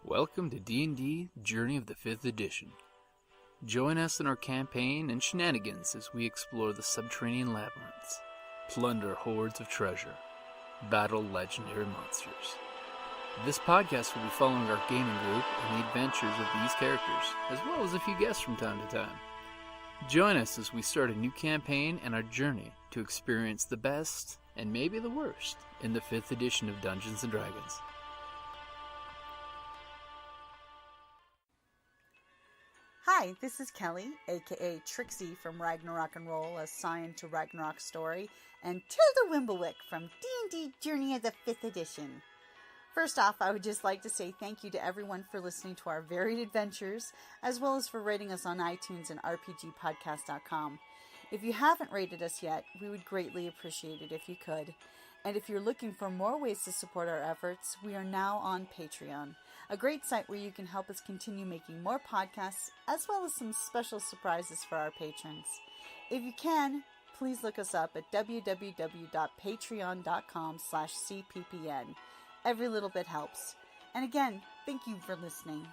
Welcome to D&D Journey of the 5th Edition. Join us in our campaign and shenanigans as we explore the subterranean labyrinths, plunder hordes of treasure, battle legendary monsters. This podcast will be following our gaming group and the adventures of these characters, as well as a few guests from time to time. Join us as we start a new campaign and our journey to experience the best, and maybe the worst, in the 5th edition of Dungeons & Dragons. Hi, this is Kellie, aka Trixie from Ragnarok and Roll, assigned to Ragnarok Story, and Tilda Wimblewick from D&D Journey of the 5th Edition. First off, I would just like to say thank you to everyone for listening to our varied adventures, as well as for rating us on iTunes and rpgpodcast.com. If you haven't rated us yet, we would greatly appreciate it if you could. And if you're looking for more ways to support our efforts, we are now on Patreon, a great site where you can help us continue making more podcasts, as well as some special surprises for our patrons. If you can, please look us up at www.patreon.com/cppn. Every little bit helps. And again, thank you for listening.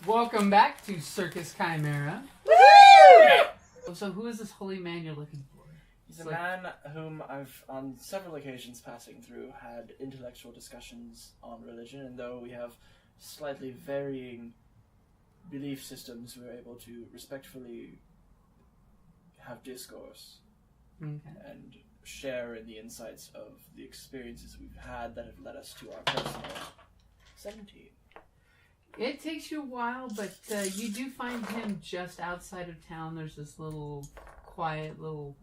Welcome back to Circus Chimera. Woohoo! So who is this holy man you're looking for? He's a man whom I've, on several occasions passing through, had intellectual discussions on religion, and though we have slightly varying belief systems, we're able to respectfully have discourse and share in the insights of the experiences we've had that have led us to our personal 17. It takes you a while, but you do find him just outside of town. There's this little quiet, little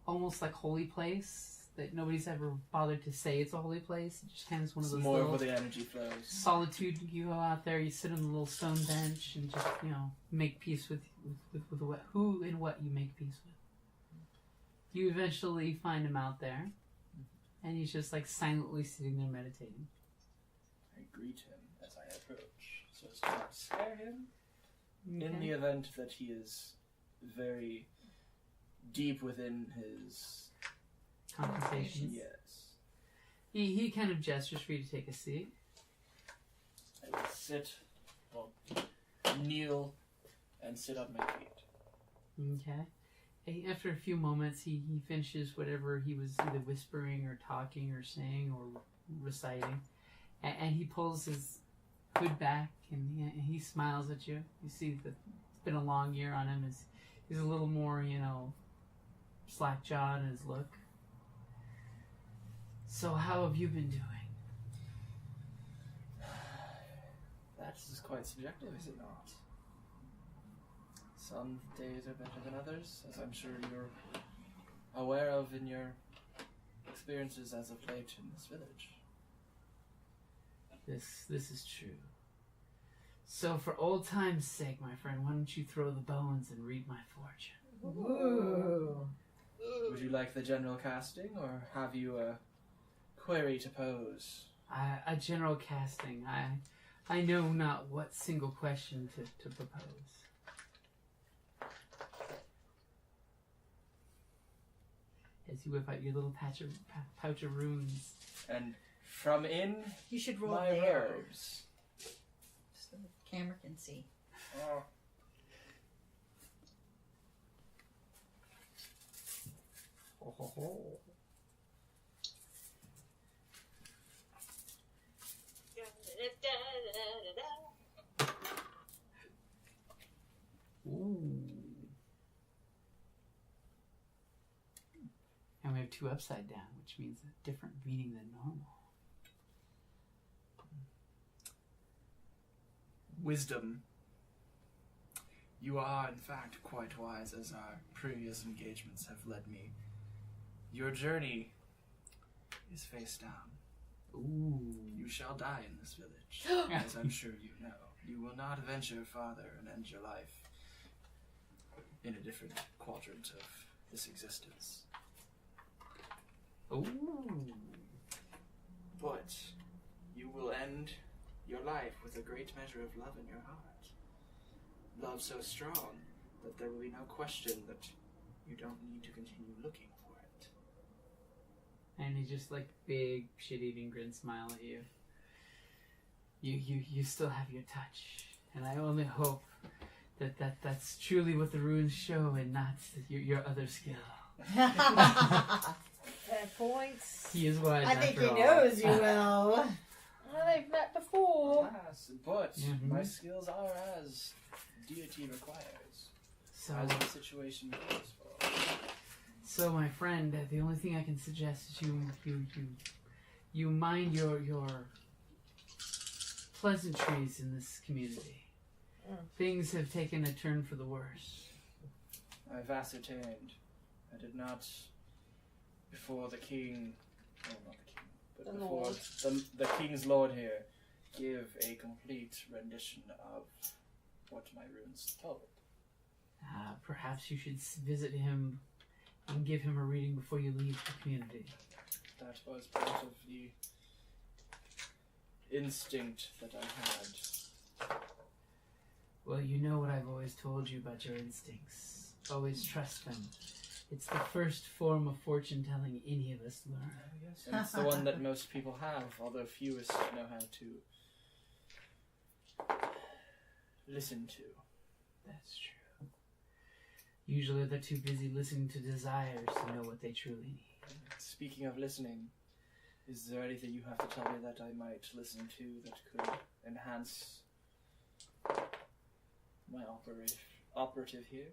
almost like holy place that nobody's ever bothered to say it's a holy place. It just kind of is one of those more little where the energy flows. Solitude. You go out there, you sit on the little stone bench, and just make peace with who and what you make peace with. You eventually find him out there, and he's just like silently sitting there meditating. I greet him as I approach, so as to not scare him. Okay. In the event that he is very deep within his conversations. Yes. He kind of gestures for you to take a seat. I will kneel and sit on my feet. Okay. After a few moments, he finishes whatever he was either whispering or talking or saying or reciting. And he pulls his hood back and he smiles at you. You see that it's been a long year on him. He's a little more, slack-jawed in his look. So how have you been doing? That is quite subjective, is it not? Some days are better than others, as I'm sure you're aware of in your experiences as of late in this village. This is true. So for old time's sake, my friend, why don't you throw the bones and read my fortune? Ooh. Would you like the general casting, or have you a query to pose? A general casting. I know not what single question to propose. As you whip out your little pouch of runes. And from in You should roll my there, robes. so the camera can see. Oh. Ho, ho, ho. Ooh. And we have 2 upside down, which means a different reading than normal. Wisdom. You are, in fact, quite wise, as our previous engagements have led me. Your journey is face down. Ooh. You shall die in this village, as I'm sure you know. You will not venture farther and end your life in a different quadrant of this existence. Ooh. But you will end your life with a great measure of love in your heart. Love so strong that there will be no question that you don't need to continue looking for it. And he just like big shit-eating grin smile at you. You still have your touch, and I only hope that's truly what the runes show, and not your other skill. Fair points. He is wise. I think after he all. knows you well. Well, they've met before. Yes, but Mhm. my skills are as deity requires, So, as the situation calls for. so my friend, the only thing I can suggest is you mind your pleasantries in this community. Things have taken a turn for the worse. I've ascertained. I did not, before the king, well, not the king, but The before lord. the king's lord here, give a complete rendition of what my runes told. Perhaps you should visit him and give him a reading before you leave the community. That was part of the instinct that I had. Well, you know what I've always told you about your instincts. Always trust them. It's the first form of fortune telling any of us learn. Yes, and it's the one that most people have, although fewest know how to listen to. That's true. Usually they're too busy listening to desires to know what they truly need. Speaking of listening, is there anything you have to tell me that I might listen to that could enhance my operative here?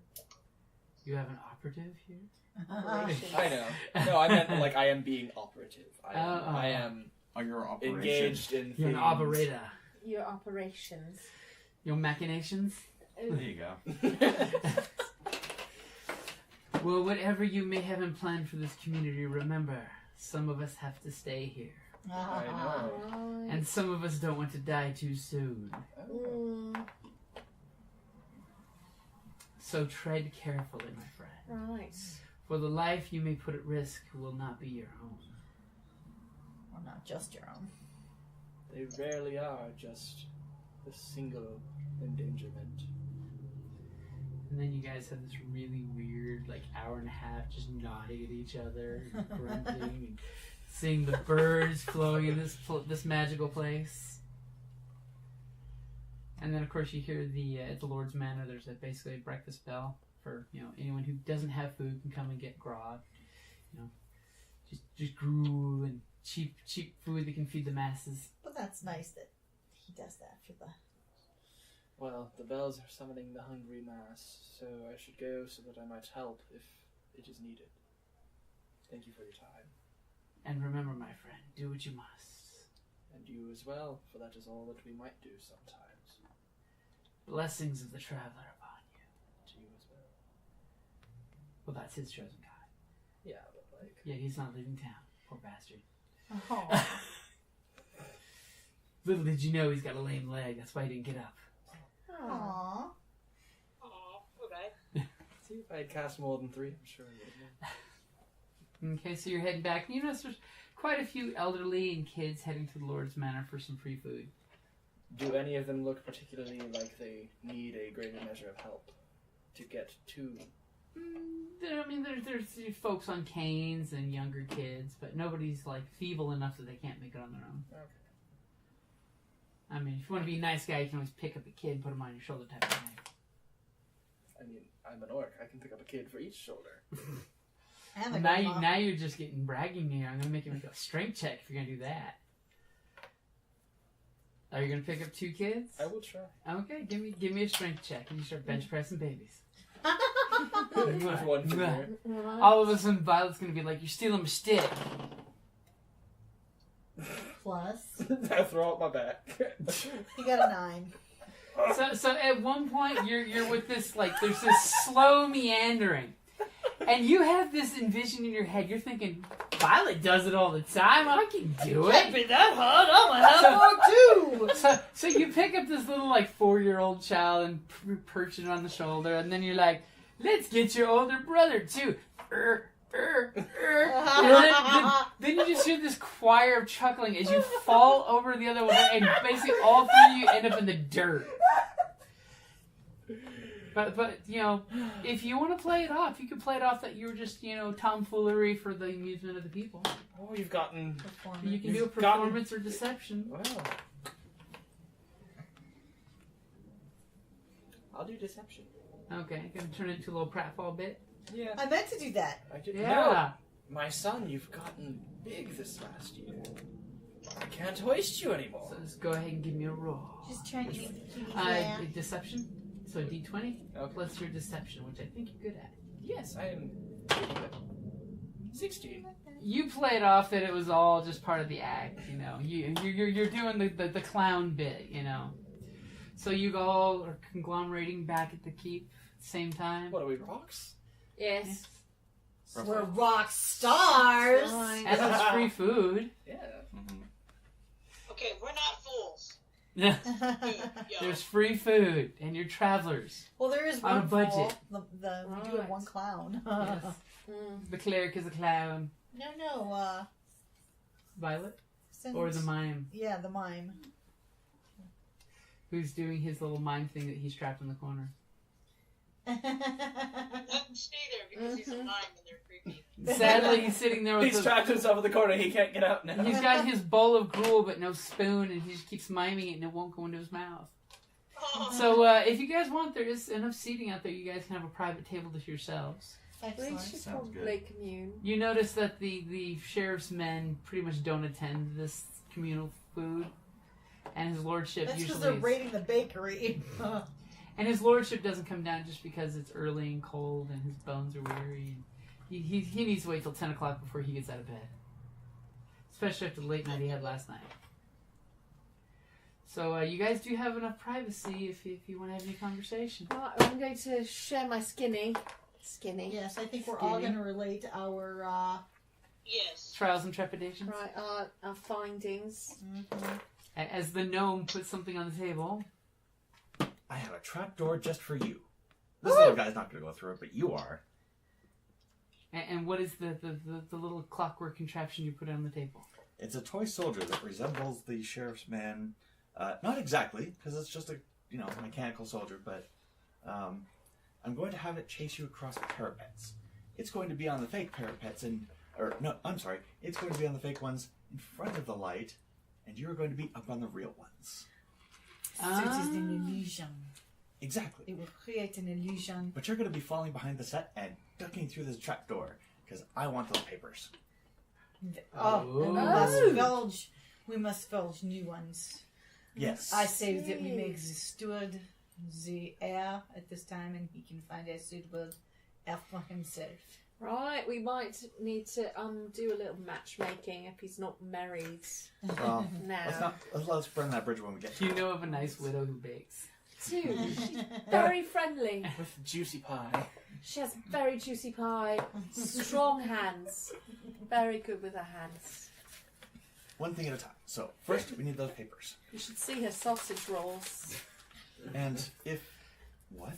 You have an operative here? I know. No, I meant like I am being operative. I am Oh, your operation. engaged in You're an things. operator. Your operations. Your machinations? There you go. Well, whatever you may have in plan for this community, remember, some of us have to stay here. I know. Right. And some of us don't want to die too soon. So tread carefully, my friend. Right. For the life you may put at risk will not be your own. Or not just your own. They rarely are just a single endangerment. And then you guys have this really weird, like, hour and a half just nodding at each other and grunting and seeing the birds flowing in this magical place. And then, of course, you hear at the Lord's Manor, there's basically a breakfast bell for, anyone who doesn't have food can come and get grog. Just gruel and cheap food that can feed the masses. But that's nice that he does that for the... Well, the bells are summoning the hungry mass, so I should go so that I might help if it is needed. Thank you for your time. And remember, my friend, do what you must. And you as well, for that is all that we might do sometimes. Blessings of the traveler upon you. To you as well. Well, that's his chosen God. Yeah, but like... Yeah, he's not leaving town. Poor bastard. Oh. Little did you know he's got a lame leg. That's why he didn't get up. Aww. Okay. See, if I had cast more than 3, I'm sure I would have. Okay, so you're heading back. You notice there's quite a few elderly and kids heading to the Lord's Manor for some free food. Do any of them look particularly like they need a greater measure of help to get to? There's folks on canes and younger kids, but nobody's like feeble enough that they can't make it on their own. Okay. I mean, if you want to be a nice guy, you can always pick up a kid and put him on your shoulder type of thing. I mean, I'm an orc. I can pick up a kid for each shoulder. And the Now you're just getting bragging here. I'm going to make you make a strength check if you're going to do that. Are you going to pick up 2 kids? I will try. Okay, give me a strength check and you start bench pressing babies. With one finger. Right. All of a sudden, Violet's going to be like, you're stealing my stick. Plus, I throw out my back. he got a 9. So at one point, you're with this, like, there's this slow meandering. And you have this envision in your head. You're thinking, Violet does it all the time. I can do it. Can't be that hard. I'm a help too. So you pick up this little, like, 4-year-old child and perch it on the shoulder. And then you're like, let's get your older brother, too. Then you just hear this choir of chuckling as you fall over the other one. And basically all 3 of you end up in the dirt. But if you want to play it off, you can play it off that you were just, tomfoolery for the amusement of the people. Oh, you've gotten... You can do a You've gotten- performance or deception. Well, I'll do deception. Okay, gonna turn it into a little pratfall bit. Yeah. I meant to do that. I did. Yeah. No, my son, you've gotten big this last year. I can't hoist you anymore. So just go ahead and give me a roll. Just trying to be Deception. So D20 Okay. plus your deception, which I think you're good at. Yes, I am pretty good. 16. You played off that it was all just part of the act, you know. You're doing the clown bit, you know. So you all are conglomerating back at the keep at the same time. What are we, rocks? Yes. We're rock stars. As it's free food. Yeah. Okay, we're not fools. Yeah. Food, yo. There's free food, and you're travelers. Well, there is On a one budget. fool. We do have one clown. Yes. The cleric is a clown. No. Violet? Since, Or the mime, Yeah, the mime. who's doing his little mime thing that he's trapped in the corner. Let him stay there because he's a mime and they're creepy. Sadly, he's sitting there with He's trapped himself in the corner. He can't get out now. He's got his bowl of gruel but no spoon, and he just keeps miming it, and it won't go into his mouth. Oh, So, if you guys want, there is enough seating out there. You guys can have a private table to yourselves. We Excellent. should Sounds probably commune. You notice that the sheriff's men pretty much don't attend this communal food, and his lordship That's because usually they're raiding the bakery. and his lordship doesn't come down just because it's early and cold and his bones are weary. He needs to wait till 10 o'clock before he gets out of bed, especially after the late night he had last night. So you guys do have enough privacy if you want to have any conversation. Right, I'm going to share my skinny. Yes, I think we're all Skinny. going to relate our. yes. Trials and trepidations. Right, our findings. As the gnome puts something on the table. I have a trapdoor just for you. This little guy's not going to go through it, but you are. And what is the little clockwork contraption you put on the table? It's a toy soldier that resembles the sheriff's man. Not exactly, because it's just a mechanical soldier, but I'm going to have it chase you across the parapets. It's going to be on the fake parapets it's going to be on the fake ones in front of the light, and you're going to be up on the real ones. So it is an illusion. Exactly. It will create an illusion. But you're going to be falling behind the set and ducking through this trapdoor, because I want those papers. Oh. We must forge new ones. Yes. I say that we make the steward the heir at this time, and he can find a suitable heir for himself. Right, we might need to do a little matchmaking if he's not married Well, now. let's burn that bridge when we get to Do you it. know of a nice widow who bakes? Too. She's very friendly. With juicy pie. She has very juicy pie, strong hands, very good with her hands. One thing at a time. So, first we need those papers. You should see her sausage rolls. And if... What?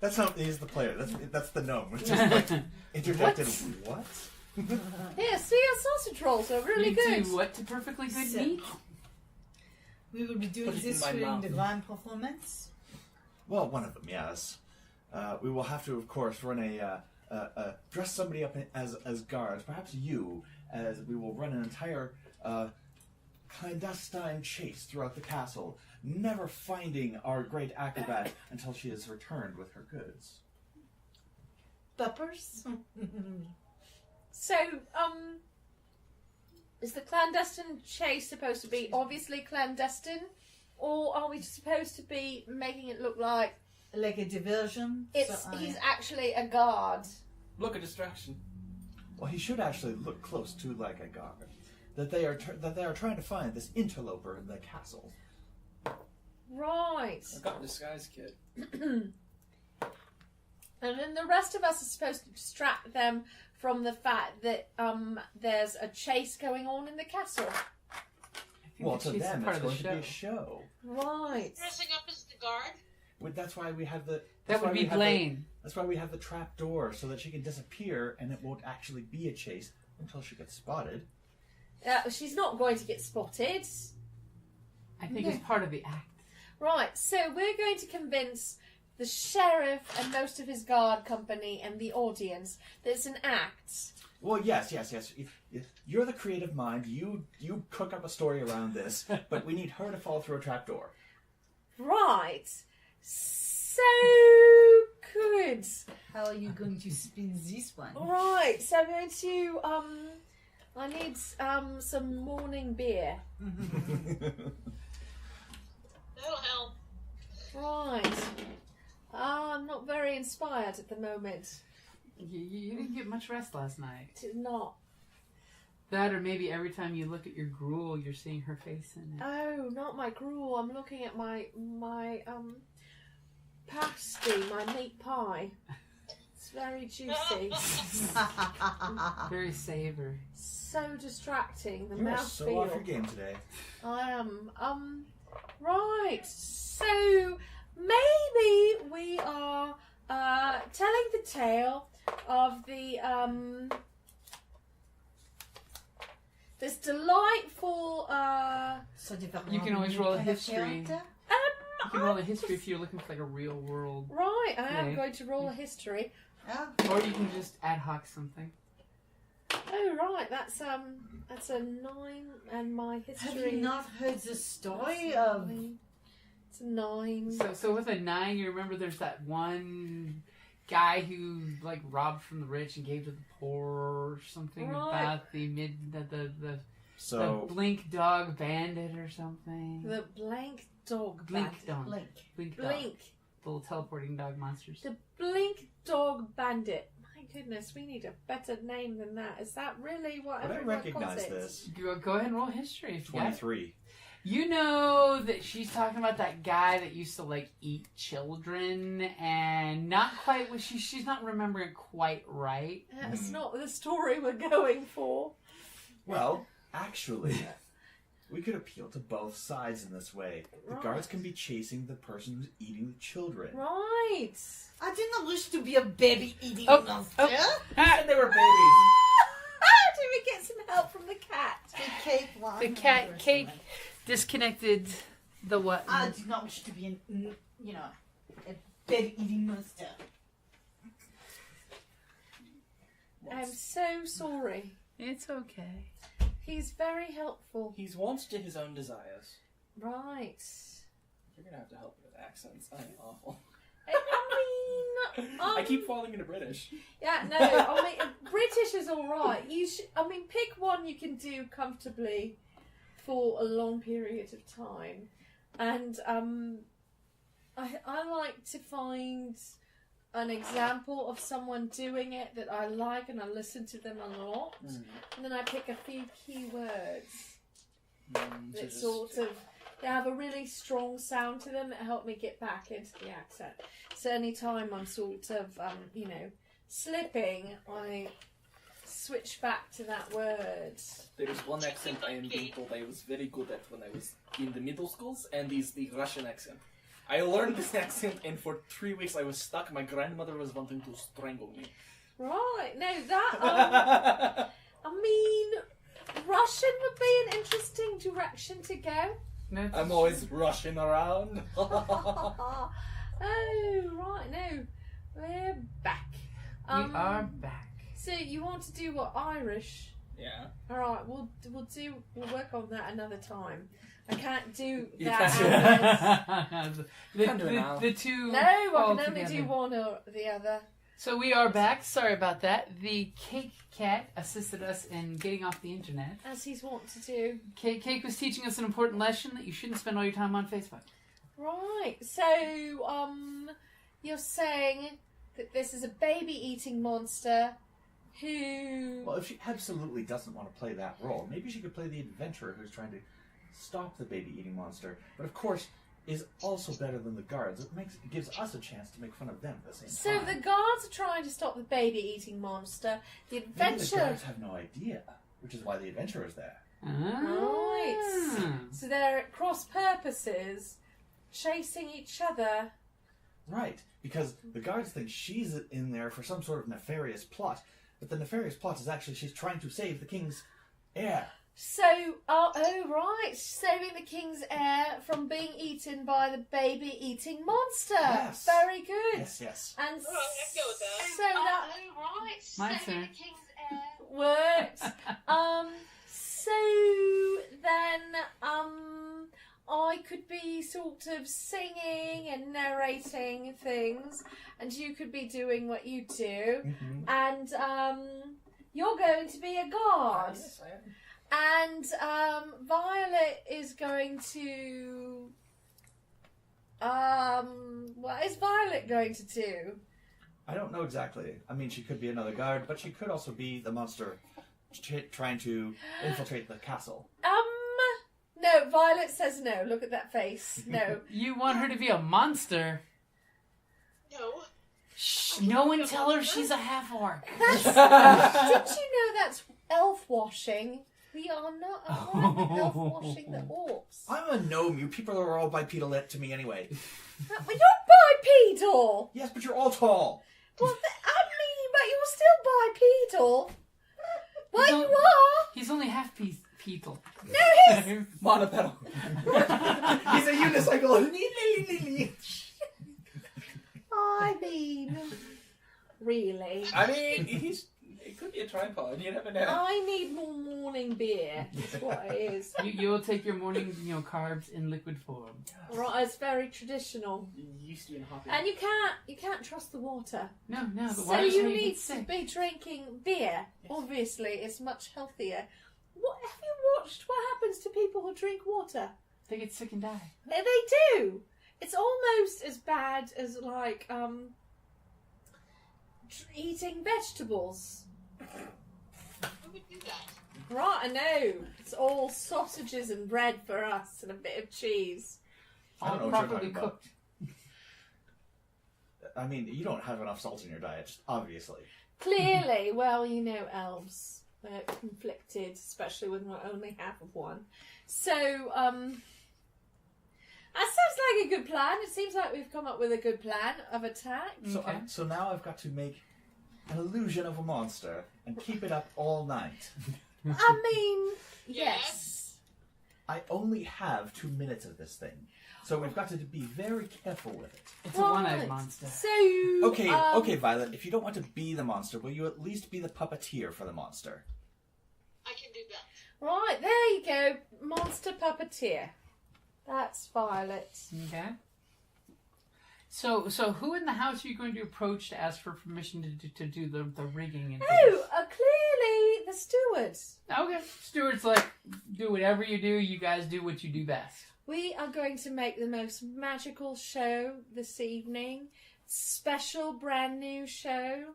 That's not... He's the player. That's the gnome. Which just like interjected, what? Here, see her sausage rolls are really You good. do what to perfectly good So- meat? We will be doing Put it in this my during mouth. the grand performance. Well, one of them, yes. We will have to, of course, run dress somebody up as guards. Perhaps you, as we will run an entire clandestine chase throughout the castle, never finding our great acrobat until she is returned with her goods. Peppers? So, is the clandestine chase supposed to be obviously clandestine? Or are we supposed to be making it look like Like a diversion? he's actually a guard? Look, a distraction. Well, he should actually look close to like a guard. That they are trying to find this interloper in the castle. Right. I've got a disguise kit. And then the rest of us are supposed to distract them from the fact that there's a chase going on in the castle. I think Well, that to she's them, part it's of going the to be a show. show. Right. Dressing up as the guard? That's why we have the. That that's why would we be have Blain. That's why we have the trap door, so that she can disappear and it won't actually be a chase until she gets spotted. She's not going to get spotted. I think it's part of the act. Right, so we're going to convince the sheriff and most of his guard company and the audience that it's an act. Well, yes. You're the creative mind. You cook up a story around this, but we need her to fall through a trap door. Right. So good. How are you going to spin this one? Right. So I'm going to I need some morning beer. That'll help. Right. I'm not very inspired at the moment. You didn't get much rest last night. Did not. That, or maybe every time you look at your gruel, you're seeing her face in it. Oh, not my gruel. I'm looking at my pasty, my meat pie. It's very juicy. Very savory. So distracting. The You are mouth so feel. off your game today. I am. Right. So maybe we are telling the tale of the this delightful You can always roll a history. You can roll a history if you're looking for like a real world. Right, I am Yeah. going to roll a history. Or you can just ad hoc something. Oh right, that's a 9, and my history. Have you not heard the story of? It's a 9. So with a 9, you remember there's that one guy who like robbed from the rich and gave to the poor, or something Right. about the So Blink Dog Bandit or something. The blank dog Blink bandit. Dog. Blink. Blink Dog. Blink. Little teleporting dog monsters. The blink dog bandit. My goodness, we need a better name than that. Is that really what would I everyone calls recognize it? this? Go ahead and roll history if you got it. 23. You know that she's talking about that guy that used to like eat children, and not quite what she's not remembering it quite right. That's not the story we're going for. Well, actually, we could appeal to both sides in this way. The Right. guards can be chasing the person who's eating the children. Right. I did not wish to be a baby eating Oh, monster. And they were babies. Do we get some help from the cat? The cake one. The cat cake disconnected the what? I do not wish to be a baby eating monster. I'm so sorry. It's okay. He's very helpful. He's wont to his own desires. Right. You're gonna have to help me with accents. I'm awful. I mean, I keep falling into British. Yeah, no, I mean, British is alright. Pick one you can do comfortably for a long period of time. And I like to find an example of someone doing it that I like, and I listen to them a lot. And then I pick a few key words that sort of, they have a really strong sound to them that help me get back into the accent. So anytime I'm sort of, slipping, I switch back to that word. There is one accent I am being told I was very good at when I was in the middle schools, and is the Russian accent. I learned this accent, and for 3 weeks I was stuck. My grandmother was wanting to strangle me. Right, no, that, Russian would be an interesting direction to go. I'm always rushing around. Oh, right, no, we're back. We are back. So you want to do what, Irish? Yeah. All right, we'll work on that another time. I can't do You that. can't the, do it now. the two. No, I all can only together. do one or the other. So we are back. Sorry about that. The Cake Cat assisted us in getting off the internet. As he's wont to do. Cake was teaching us an important lesson that you shouldn't spend all your time on Facebook. Right, so, you're saying that this is a baby-eating monster who... Well, if she absolutely doesn't want to play that role, maybe she could play the adventurer who's trying to stop the baby-eating monster. But of course, is also better than the guards. It gives us a chance to make fun of them at the same So time. the guards are trying to stop the baby-eating monster. The Maybe the adventure... guards have no idea, which is why the adventurer's there. Right. So they're at cross purposes, chasing each other. Right, because the guards think she's in there for some sort of nefarious plot, but the nefarious plot is actually she's trying to save the king's heir. So, right, saving the king's heir from being eaten by the baby-eating monster. Yes. Very good. Yes. And Alright, I can go with that. so that right. My Saving turn. the king's heir. works. So then, I could be sort of singing and narrating things, and you could be doing what you do, and you're going to be a guard. Yes, I am. And Violet is going to... what is Violet going to do? I don't know exactly. I mean, she could be another guard, but she could also be the monster trying to infiltrate the castle. No, Violet says no. Look at that face. No. You want her to be a monster? No. Shh, no one tell her she's a half-orc. Did you know that's elf washing? We are not elf washing the orcs. I'm a gnome. You people are all bipedal to me anyway. We're not bipedal. Yes, but you're all tall. Well, but you're still bipedal. Well, you are. He's only half pedal. No, he's... Monopedal. He's a unicycle. I mean, really. I mean, it could be a tripod. You never know. I need more morning beer. That's what it is. You'll take your morning, carbs in liquid form. Right, it's very traditional. Yeasty and hoppy. And you can't trust the water. No, the So water's you how you need get to sick. be drinking beer. Obviously, it's much healthier. What have you watched? What happens to people who drink water? They get sick and die. They do. It's almost as bad as like eating vegetables. Who would do that? Right, I know. It's all sausages and bread for us, and a bit of cheese. I don't know All what you're properly talking about. cooked. I mean, you don't have enough salt in your diet, obviously. Clearly, well, elves. They're conflicted, especially when we only half of one. So, that sounds like a good plan. It seems like we've come up with a good plan of attack. Okay. So now I've got to make an illusion of a monster and keep it up all night. I mean, yes. I only have 2 minutes of this thing, so we've got to be very careful with it. It's a one-eyed monster. So, Okay, Violet, if you don't want to be the monster, will you at least be the puppeteer for the monster? I can do that. Right, there you go. Monster puppeteer. That's Violet. Okay. So who in the house are you going to approach to ask for permission to do the rigging and things? Oh, clearly the steward. Okay. Stuart's like, do whatever you do. You guys do what you do best. We are going to make the most magical show this evening. Special brand new show.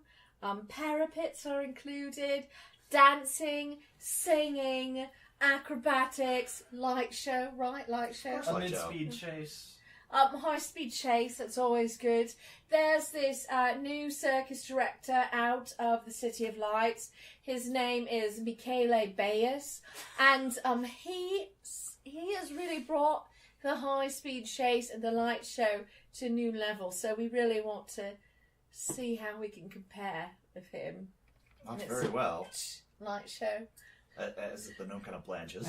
Parapets are included. Dancing, singing, acrobatics, light show, right? Light show. Like Mid-speed chase. High-speed chase, that's always good. There's this new circus director out of the City of Lights. His name is Michele Bayes, and he has really brought the high-speed chase and the light show to new levels. So we really want to see how we can compare with him. Not And very it's well. Light show. As the gnome kind of blanches.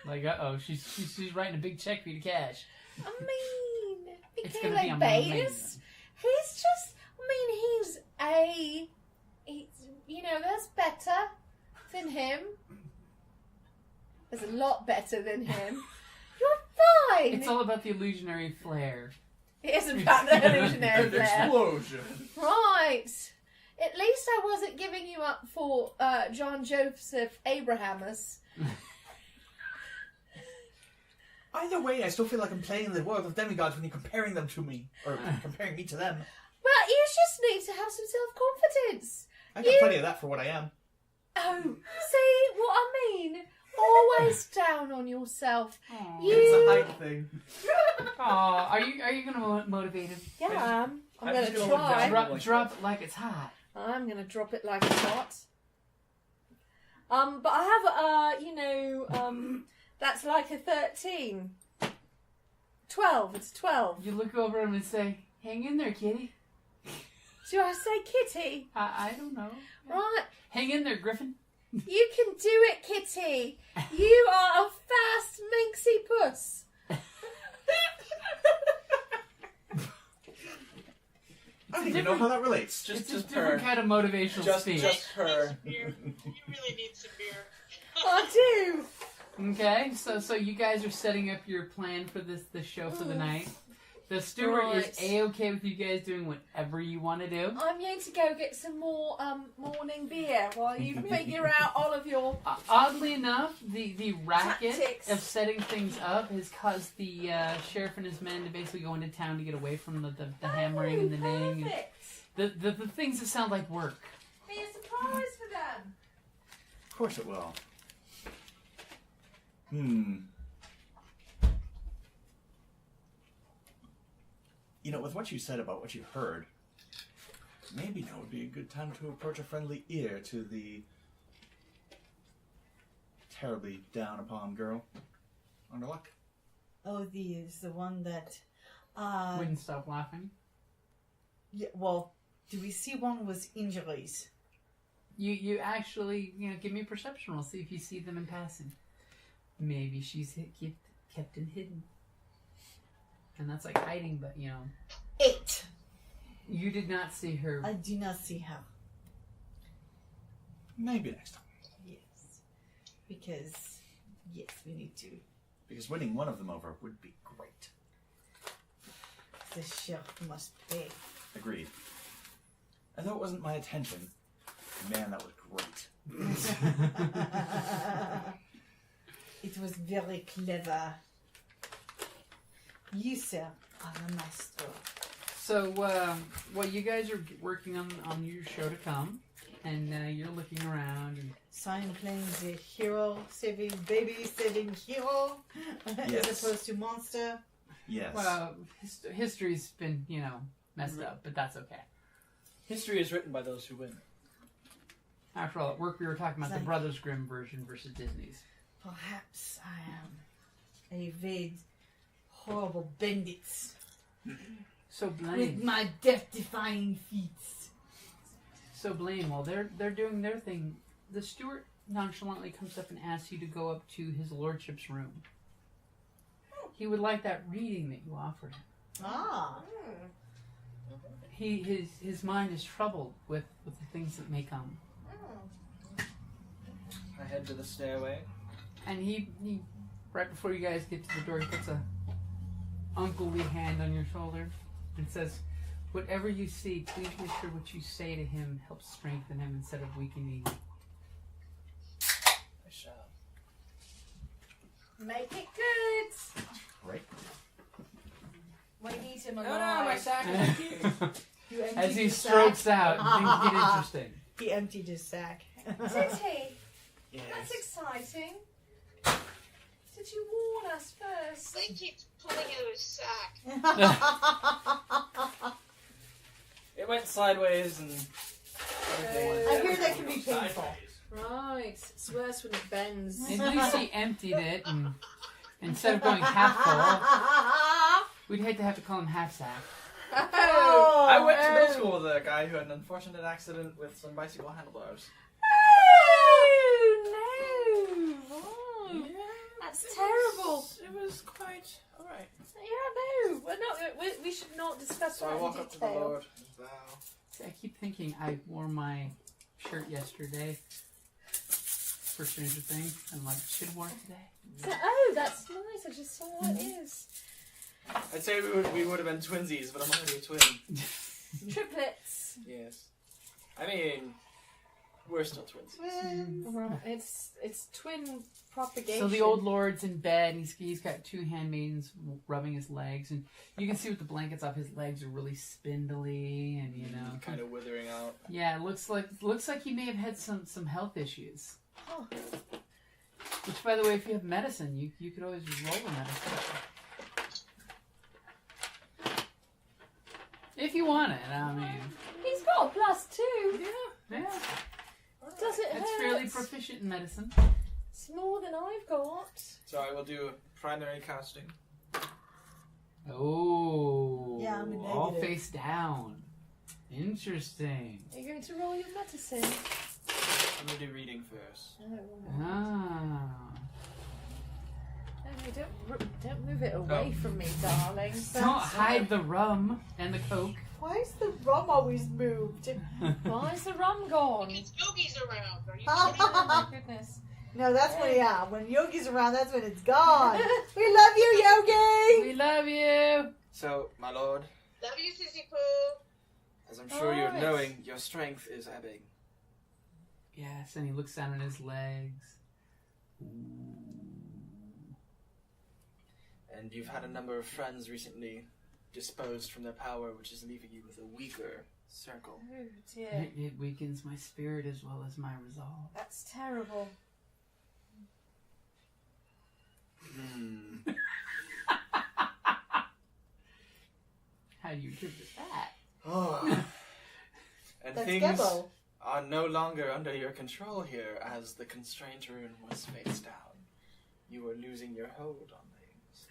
Like, she's writing a big check for you to cash. I mean, It's gonna be Michele amazing. Bayes. He's just. I mean, that's better than him. There's a lot better than him. You're fine. It's all about the illusionary flair. It isn't about the illusionary flair. Explosion. Right. At least I wasn't giving you up for John Joseph Abrahamus. Either way, I still feel like I'm playing in the world of demigods when you're comparing them to me. Or comparing me to them. Well, you just need to have some self-confidence. I got plenty of that for what I am. Oh, see what I mean? Always down on yourself. Aww. You- It's a height thing. Aw, are you gonna motivate him? Yeah, I am. I'm I'm going just to gonna look try. down. Drop it like it's hot. I'm going to drop it like it's hot. But I have, that's like a 13. 12, it's 12. You look over him and say, "Hang in there, kitty." Do I say kitty? I don't know. Right. Hang in there, Griffin. You can do it, kitty. You are a fast, minxy puss. I don't even know how that relates. It's Just a different her. kind of motivational speech. Just her. Beer. You really need some beer. I do. Okay, so you guys are setting up your plan for this show for the night. The steward is A-okay with you guys doing whatever you want to do. I'm going to go get some more morning beer while you figure out all of your... Oddly enough, the racket tactics. of setting things up has caused the sheriff and his men to basically go into town to get away from the hammering and the neighing. And the things that sound like work. Be a surprise for them. Of course it will. You know, with what you said about what you heard, maybe now would be a good time to approach a friendly ear to the terribly down upon girl. On her luck. Oh, the one that... Wouldn't stop laughing. Yeah, well, do we see one with injuries? You actually, give me a perception roll. See if you see them in passing. Maybe she's kept and hidden. And that's like hiding, but 8. You did not see her. I do not see her. Maybe next time. Yes. Because, yes, we need to. Because winning one of them over would be great. The sheriff must pay. Agreed. And though it wasn't my intention, man, that was great. It was very clever. You, sir, are a master. So, what you guys are working on your show to come, and you're looking around. And Sign playing the hero, saving baby, saving hero, Yes. as opposed to monster. Yes. well, history's been messed up, but that's okay. History is written by those who win. After all, at work we were talking about the Like- Brothers Grimm version versus Disney's. Perhaps I am a evade horrible bandits So with Blain, my death-defying feats. while they're doing their thing, the steward nonchalantly comes up and asks you to go up to his lordship's room. He would like that reading that you offered him. Ah. His mind is troubled with the things that may come. I head to the stairway. And he right before you guys get to the door, he puts a unclely hand on your shoulder and says, "Whatever you see, please make sure what you say to him helps strengthen him instead of weakening him." I shall. Make it good. Right. We need him Oh alive. no, my sack is empty. You emptied As he your strokes sack. out, things get interesting. He emptied his sack. Did he? Yes. That's exciting. Did you warn us first? Blain keeps pulling out his sack. It went sideways and everything went I hear that can be painful. Right. It's worse when it bends. At least he emptied it, and instead of going half full, we'd hate to have to call him half sack. Oh, I went to middle school with a guy who had an unfortunate accident with some bicycle handlebars. Oh, no. That's terrible. It was quite alright. Yeah, no. We should not discuss So that I in walk up to the detail. Lord and bow. See, I keep thinking I wore my shirt yesterday for Stranger Things, and should have worn it today. Oh, that's nice. I just saw what it is. I'd say we would have been twinsies, but I'm already a twin. Triplets. Yes. I mean, we're still twins. Right. It's twin propagation. So the old lord's in bed, and he's got two handmaidens rubbing his legs, and you can see with the blankets off, his legs are really spindly, and Kind of withering out. yeah, it looks like he may have had some health issues. Oh. Which, by the way, if you have medicine, you could always roll a medicine. If you want it, I mean. He's got a +2. Yeah. Does it It's hurt? fairly proficient in medicine. It's more than I've got. So I will do primary casting. Oh. Yeah, I'm a all negative. face down. Interesting. Are you going to roll your medicine? I'm going to do reading first. Oh, Ah. don't move it away from me, darling. Don't hide the rum and the coke. Why is the rum always moved? Why is the rum gone? Because Yogi's around. Are you Oh my goodness. No, that's when Yogi's around, that's when it's gone. We love you, Yogi! We love you! So, my lord, Love you, Sissy Pooh. as I'm sure you're knowing, your strength is ebbing. Yes, and he looks down at his legs. And you've had a number of friends recently disposed from their power, which is leaving you with a weaker circle. Oh dear. It weakens my spirit as well as my resolve. That's terrible. How do you interpret that? Oh. And That's things Gebo. are no longer under your control here as the constraint rune was faced down. You are losing your hold on things.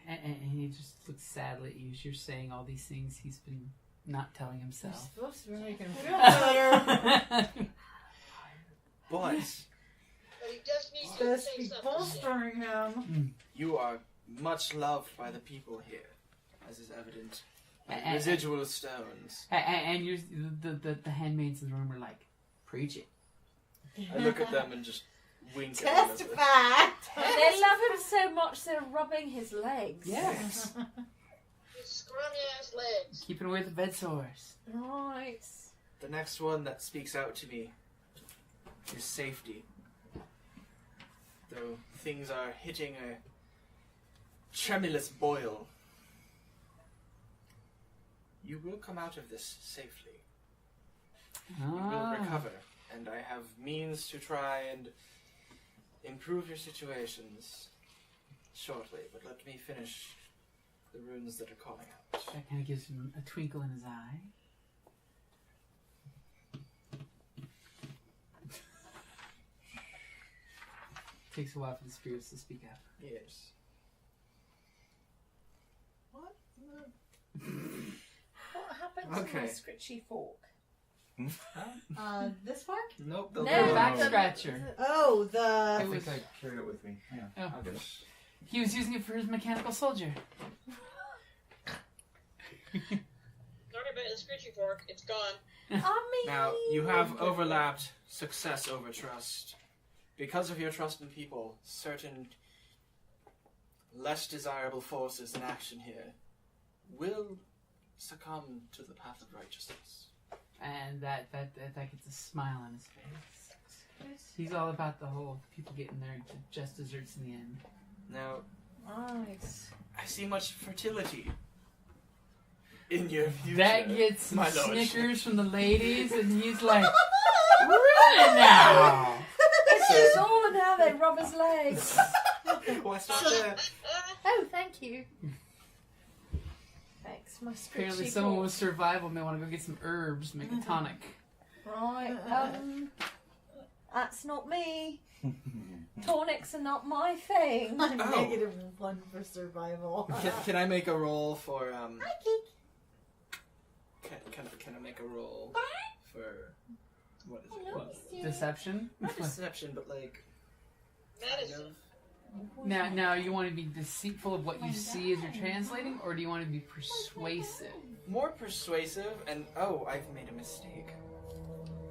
And he just looks sadly at you as you're saying all these things he's been not telling himself. Supposed to be making him feel better. But But he does need to Supposed say to be something. bolstering him. you are much loved by the people here, as is evident. And- Residual stones. And you're, the handmaids in the room are like, preach it. I look at them and just wink at them. Testify! They love him so much they're rubbing his legs. Yes. His scrawny ass legs. Keeping away the bed sores. Right. The next one that speaks out to me is safety. Though things are hitting a tremulous boil, you will come out of this safely. You will recover, and I have means to try and improve your situations shortly, but let me finish the runes that are calling out. That kind of gives him a twinkle in his eye. Takes a while for the spirits to speak up. Yes. What happened to Okay. my scritchy fork? This fork? Nope. No, back the- scratcher. Oh, I the... think I carried it with me. Yeah. Oh. I'll get it. He was using it for his mechanical soldier. Sorry about the scritchy fork. It's gone. I mean... Now, you have overlapped success over trust. Because of your trust in people, certain less desirable forces in action here will succumb to the path of righteousness. And that gets a smile on his face. He's all about the whole people getting their just desserts in the end. Now, Nice. I see much fertility in your future. That gets some my lord. snickers from the ladies, and he's like, really now? It's just all in how they rub his legs. Why stop there? Oh, thank you. Thanks, my Apparently scritchy someone fork. with survival may want to go get some herbs, make a tonic. Right, that's not me. Tonics are not my thing. I'm Oh. -1 for survival. Can I make a roll for Hi, Geek. Can I make a roll for what is it? What, deception? Not deception, but like kind Medicine. of. Now, you want to be deceitful of what you see as you're translating, or do you want to be persuasive? More persuasive, and oh, I've made a mistake.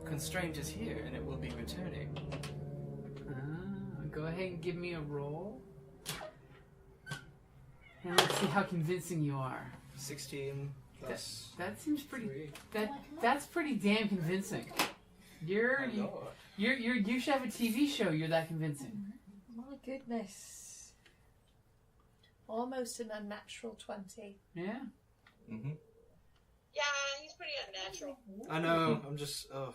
Constraint is here, and it will be returning. Go ahead and give me a roll. And let's see how convincing you are. 16 plus That seems pretty. 3. That's pretty damn convincing. You should have a TV show. You're that convincing. My goodness. Almost an unnatural 20. Yeah. Mm-hmm. Yeah, he's pretty unnatural. I know. I'm just. Oh.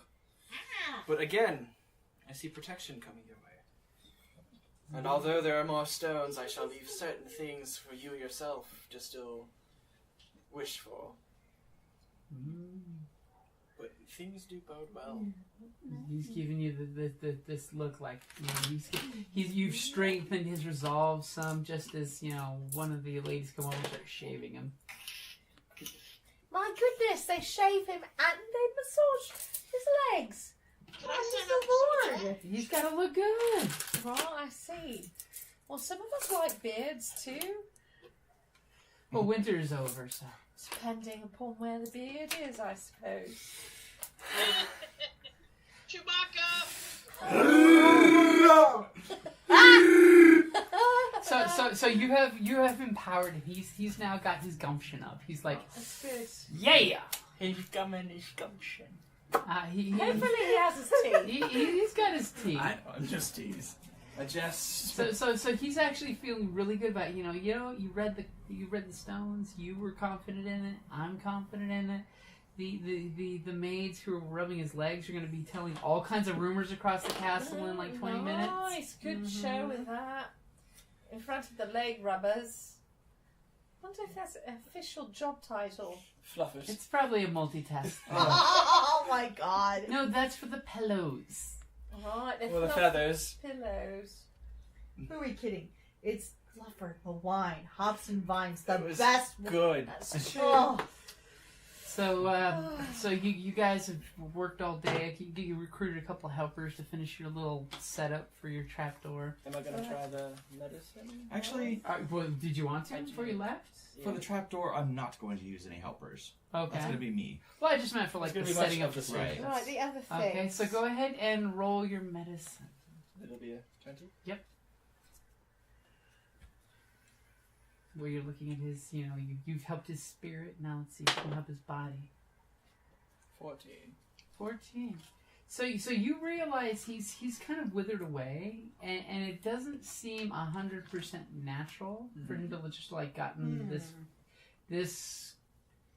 But again, I see protection coming your way. And although there are more stones, I shall leave certain things for you yourself to still wish for. But things do bode well. He's giving you this look like you've strengthened his resolve some, just as one of the ladies come over and start shaving him. My goodness, they shave him and they massage his legs. Can I send up Lord. He's got to look good. Right, I see. Well, some of us like beards too, Well, winter's over, so. depending upon where the beard is, I suppose. Chewbacca! So you have empowered him. He's now got his gumption up. He's like, That's good. yeah. He's coming, his gumption. Hopefully he has his teeth. He's got his teeth. I know, I'm just teased. I just... So he's actually feeling really good about it. You read the stones. You were confident in it. I'm confident in it. The maids who are rubbing his legs are going to be telling all kinds of rumors across the castle in like 20 minutes. Nice, good show with that. In front of the leg rubbers. I wonder if that's an official job title. Fluffers. It's probably a multitask. Oh my god. No, that's for the pillows. Right, they're Well, the fluff feathers. pillows. Who are we kidding? It's fluffer, the wine, hops and vines, the It was best. good. That's true. Oh, So you guys have worked all day. You recruited a couple of helpers to finish your little setup for your trapdoor. Am I gonna try the medicine? Actually, Well, did you want to I before did. you left? for the trapdoor, I'm not going to use any helpers. Okay. That's going to be me. Well, I just meant for like It's the gonna be setting much up the of the same. circus. Right, the other thing. Okay, so go ahead and roll your medicine. It'll be a 20. Where you're looking at his, you've helped his spirit. Now let's see if you can help his body. 14. 14. So you realize he's kind of withered away, and it doesn't seem 100% natural for him to just like gotten this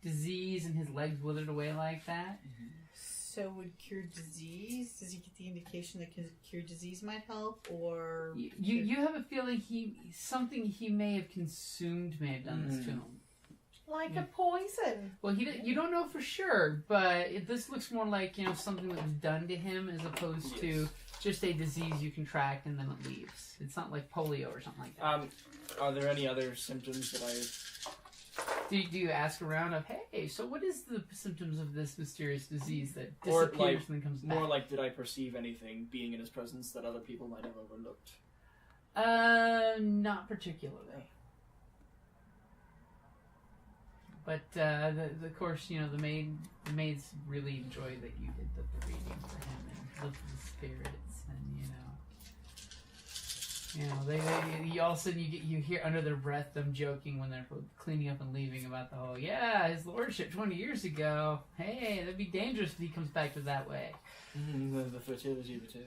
disease and his legs withered away like that. so would cure disease? Does he get the indication that cure disease might help, or You have a feeling something he may have consumed may have done this to him. Like a poison. Well, you don't know for sure, but this looks more like something that was done to him as opposed to just a disease you contract and then it leaves. It's not like polio or something like that. Are there any other symptoms that I... Do you ask around of, hey, so what is the symptoms of this mysterious disease that Or, disappears like, and then comes back? More like, did I perceive anything being in his presence that other people might have overlooked? Not particularly. But of course, the maids really enjoy that you did the reading for him and lifted the spirits, and they all of a sudden you hear under their breath them joking when they're cleaning up and leaving about the whole his lordship 20 years ago. Hey, that'd be dangerous if he comes back to that way. The fertility too.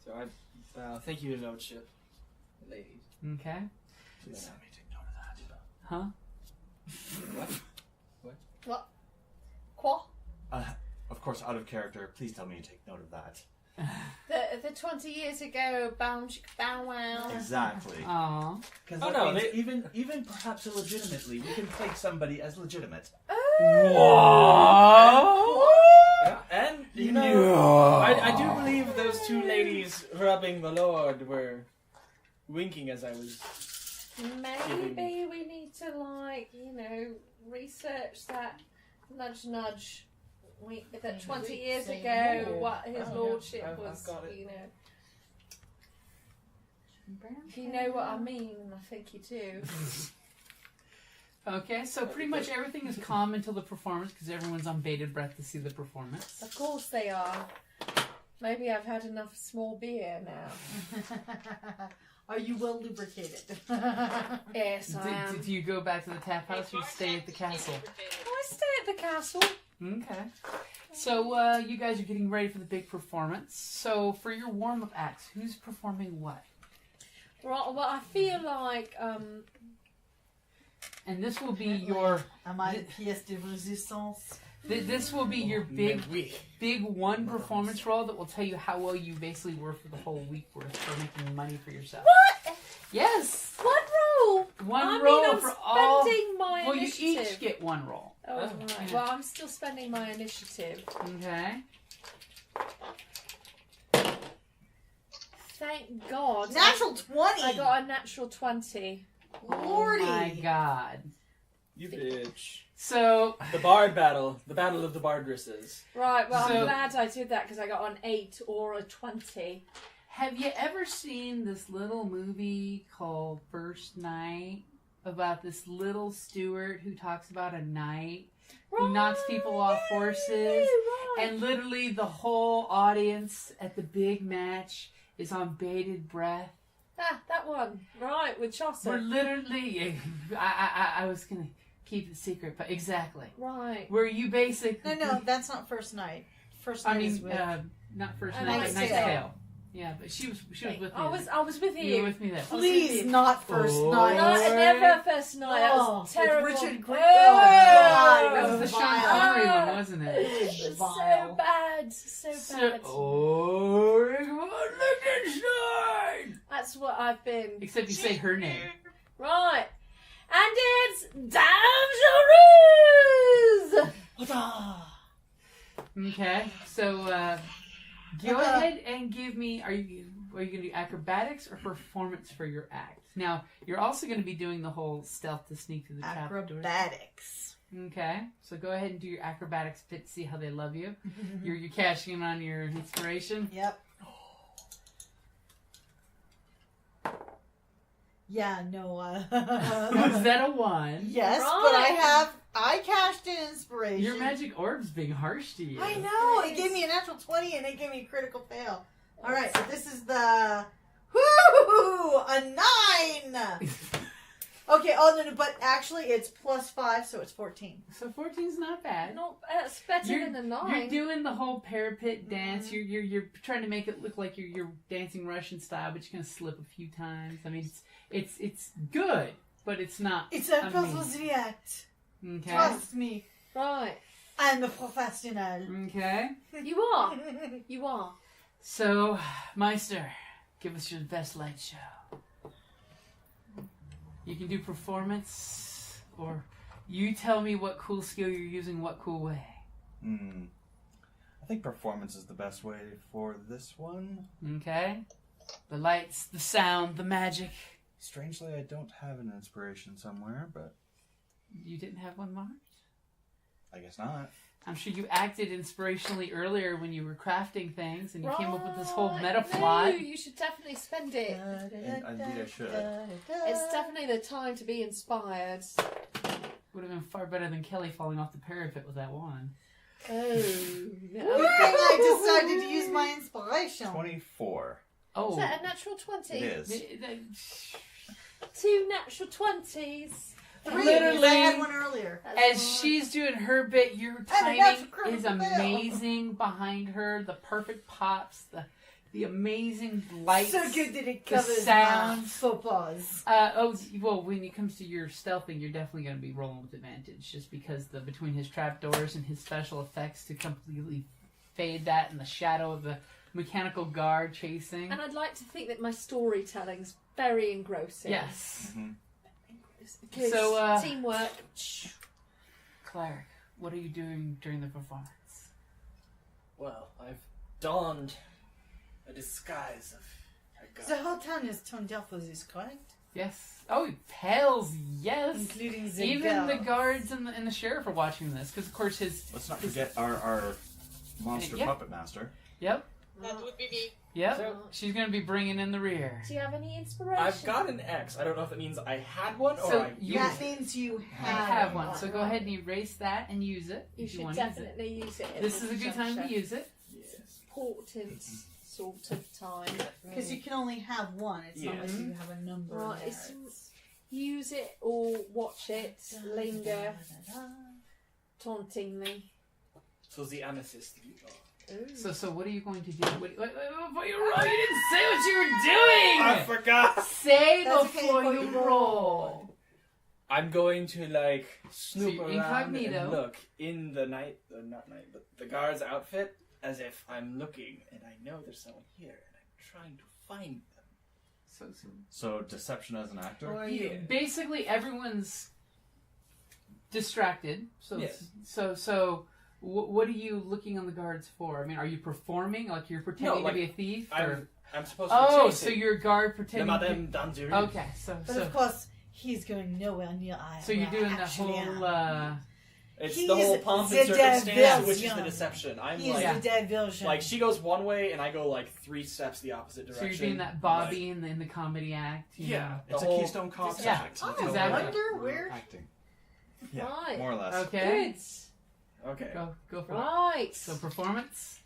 So thank you, lordship, ladies. Okay. Please tell me to take note of that. Huh? What? Qua? Of course, out of character, please tell me to take note of that. The 20 years ago, bow wow. Exactly. Aww. Because Oh no, even perhaps illegitimately, we can take somebody as legitimate. Yeah, and I do believe those two ladies rubbing the Lord were winking as I was. Maybe we need to, research that. Nudge, nudge. That 20 years ago, what his lordship I've was, got it. If you know what I mean, and I think you do. Okay, so pretty much everything is calm until the performance because everyone's on bated breath to see the performance. Of course they are. Maybe I've had enough small beer now. are you well lubricated? Yes, I am. Do you go back to the tap house or you stay at the castle? I stay at the castle. Okay. So you guys are getting ready for the big performance. So for your warm-up acts, who's performing what? Well, I feel like And this will be your... Am I the pièce de résistance? This will be your big one performance roll that will tell you how well you basically were for the whole week worth for making money for yourself. What? Yes. One roll. One roll I'm for all. spending my Well, you initiative. each get one roll. Oh, right. Well, I'm still spending my initiative. Okay. Thank God. Natural 20. I got a natural 20. Lordy. Oh my God. You bitch. So The bard battle. The battle of the bardresses. Right, well, So- I'm glad I did that because I got an 8 or a 20. have you ever seen this little movie called First Night about this little steward who talks about a night He knocks people off horses. Right. And literally the whole audience at the big match is on bated breath. Ah, that one. Right, with We're Chaucer. literally... I was going to keep it secret, but exactly. Right. Where you basically... No, that's not first night. First I night is mean, with... not first A night, Knight's but Knight's Tale. Tale. Yeah, but she was with me. I was with You you. were with me there. Please, not first Oh. night. No, never first night. That Oh, was with terrible. Richard Grant. Oh, God, That was the Sean vile. Connery one, wasn't it? It was Vile. so bad. So bad. Oh, Liechtenstein! That's what I've been. Except you say her name. Right. And it's Damsel Rouge! Okay, so go ahead and give me. Are you going to do acrobatics or performance for your act? Now you're also going to be doing the whole stealth to sneak through the trap door. Acrobatics. Okay, so go ahead and do your acrobatics bit to see how they love you. You're cashing in on your inspiration. Yep. Yeah, no. Was that a 1? Yes, Right. but I cashed in inspiration. Your magic orb's being harsh to you. I know. It gave me a natural 20 and it gave me a critical fail. All right, so this is the a 9. Okay. Oh no, but actually it's +5, so it's 14. So 14's not bad. Not, that's better You're- than the 9. You're doing the whole parapet dance. You're trying to make it look like you're dancing Russian style, but you're gonna slip a few times. I mean, it's good, but it's not. It's a amazing. puzzle act. Okay. Trust me. Right. I'm a professional. Okay. You are. You are. So, Meister, give us your best light show. You can do performance, or you tell me what cool skill you're using, what cool way. I think performance is the best way for this one. Okay. The lights, the sound, the magic. Strangely, I don't have an inspiration somewhere, but You didn't have one marked? I guess not. I'm sure you acted inspirationally earlier when you were crafting things and you came up with this whole Right. meta No, plot. you should definitely spend it. Indeed I should. It's definitely the time to be inspired. Would have been far better than Kellie falling off the parapet with that one. Oh. Good thing I decided to use my inspiration. 24. Oh. Is that a natural 20? It is. 2 natural 20s. 3, Literally, because I had one earlier. That's As right. she's doing her bit, your And timing that's a critical is fail. amazing behind her. The perfect pops, the amazing lights. So good that it the covers sound. my faux pas. Well, when it comes to your stealthing, you're definitely going to be rolling with advantage, just because between his trapdoors and his special effects to completely fade that and the shadow of the mechanical guard chasing. And I'd like to think that my storytelling's very engrossing. Yes. Mm-hmm. Because So, teamwork. Cleric, what are you doing during the performance? Well, I've donned a disguise of a god. The whole town is turned off, is this correct? Yes. Oh, Pels, yes. Including the Even the girl. guards and the sheriff are watching this, because of course Let's not forget our monster Yeah. puppet master. Yep. That would be me. Yep. So- She's going to be bringing in the rear. Do you have any inspiration? I've got an X. I don't know if it means I had one or So I you- used That it. means you I have, have one, so go ahead and erase that and use it. You if should want to use it. definitely use it. at This is a good time to juncture. use it. Yes. Important sort of time. because you can only have one. It's not like Yeah. you have a number. Right, there. it's- Use it or watch it, linger, tauntingly. So the amethyst you got. So what are you going to do? Before you roll, you didn't say what you were doing! I forgot! Say That's okay, before before you you roll. I'm going to snoop So you're around incognito. and look in the but the guard's outfit as if I'm looking and I know there's someone here and I'm trying to find them. So deception as an actor? Or you. Yeah. Basically, everyone's distracted. So, Yes. so what are you looking on the guards for? I mean, are you performing like you're pretending like, to be a thief? Or... I'm supposed to be Oh, chasing so you're a guard the pretending. Madame Dangerous. Okay, so But of course, he's going nowhere near I. so you're doing the whole. It's He the whole is pomp the and circumstance, devil, which is yeah. the deception. I'm He's like, the diversion. like she goes one way and I go like 3 steps the opposite So direction. you're doing that Bobby in the comedy act. You Yeah. know. It's The a whole Keystone Cop deception. act. Oh, It's exactly. I wonder where. acting. Yeah, Right. more or less. Okay. Good. Okay. Go for it. Right. So performance.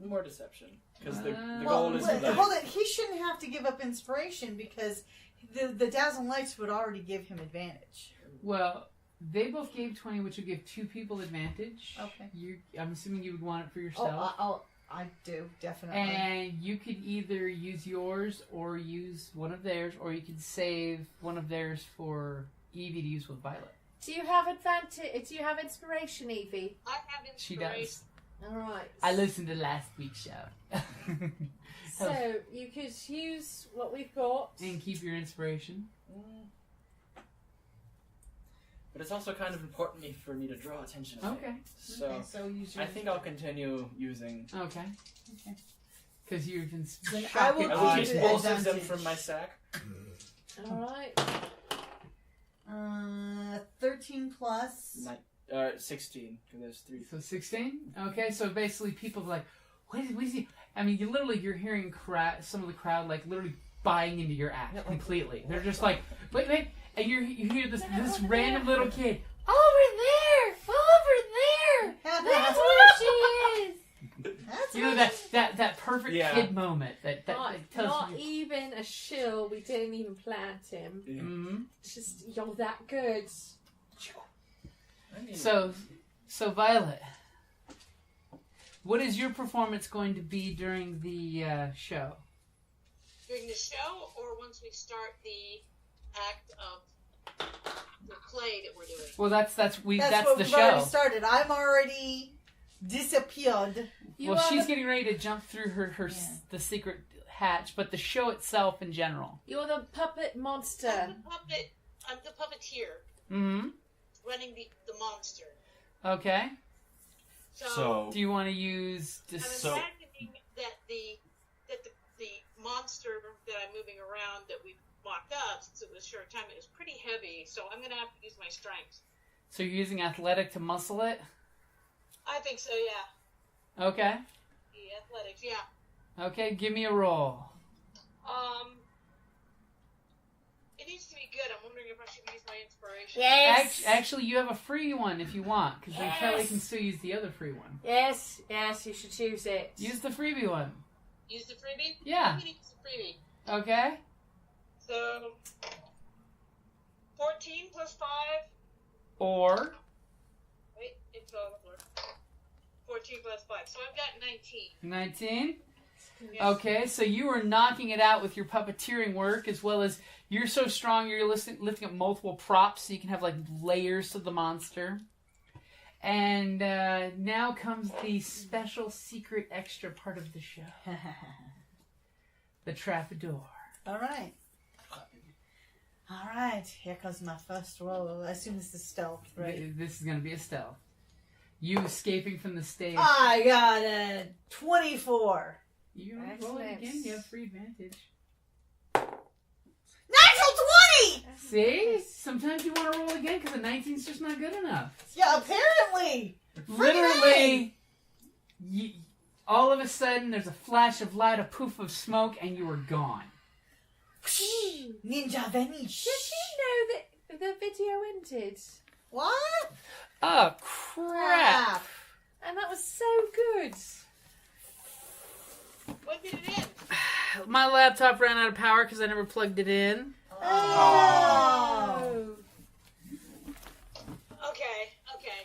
More deception. Because the Well, goal is wait, to hold it. He shouldn't have to give up inspiration because the dazzling lights would already give him advantage. Well, they both gave 20, which would give 2 people advantage. Okay. I'm assuming you would want it for yourself. I do, definitely. And you could either use yours or use one of theirs, or you could save one of theirs for Evie to use with Violet. Do you have advantage? Do you have inspiration, Evie? I have She inspiration. does. All right. I listened to last week's show. So you could use what we've got. And keep your inspiration. But it's also kind of important for me to draw attention. Okay. So, Okay, so use your I think I'll continue using. Okay. Because you've been Then I shocking. will I will keep keep the both of them advantage. from my sack. All right. 13 plus. 16. Because there's 3. So 16? Okay, so basically people are like, what is he? I mean, you're hearing some of the crowd like literally buying into your act completely. They're just like, wait. And you hear this random little kid, over there! That's where she is. That's You know that perfect kid moment that tells Not you. even a shill. We didn't even plant him. Yeah. Mm-hmm. It's just you're that good. I mean, So Violet, what is your performance going to be during the show? During the show, or once we start the act of the play that we're doing? Well, that's what the we've show. already started. I'm already disappeared. You Well, are she's the, getting ready to jump through her the secret hatch, but the show itself in general. you're the puppet monster. I'm the puppeteer Mm-hmm. running the monster. Okay. So Do you want to use I'm imagining that the monster that I'm moving around that we mocked up, since it was a short time, it was pretty heavy, so I'm going to have to use my strength. So you're using athletic to muscle it? I think so, yeah. Okay. The athletics, yeah. Okay, give me a roll. It needs to be good. I'm wondering if I should use my inspiration. Yes. Actually, you have a free one if you want, because then Yes. Kellie can still use the other free one. Yes. You should choose it. Use the freebie one. Use the freebie? Yeah. I'm going to use the freebie. Okay. So, 14 plus 5. Or Wait, it's over. 14 plus 5. So I've got 19. 19. Yes. Okay, so you are knocking it out with your puppeteering work, as well as you're so strong you're lifting up multiple props so you can have like layers to the monster. And now comes the special secret extra part of the show. The trapdoor. All right. Here comes my first roll. I assume this is stealth, right? This is going to be a stealth. You escaping from the stage. I got a 24. You roll it again, you have free advantage. Natural 20! See? Sometimes you want to roll again because the 19's just not good enough. Yeah, apparently. Literally, all of a sudden, there's a flash of light, a poof of smoke, and you are gone. Ninja vanish. Did you know that the video ended? What? Oh, crap. And that was so good. When did it end? My laptop ran out of power because I never plugged it in. Oh. Okay,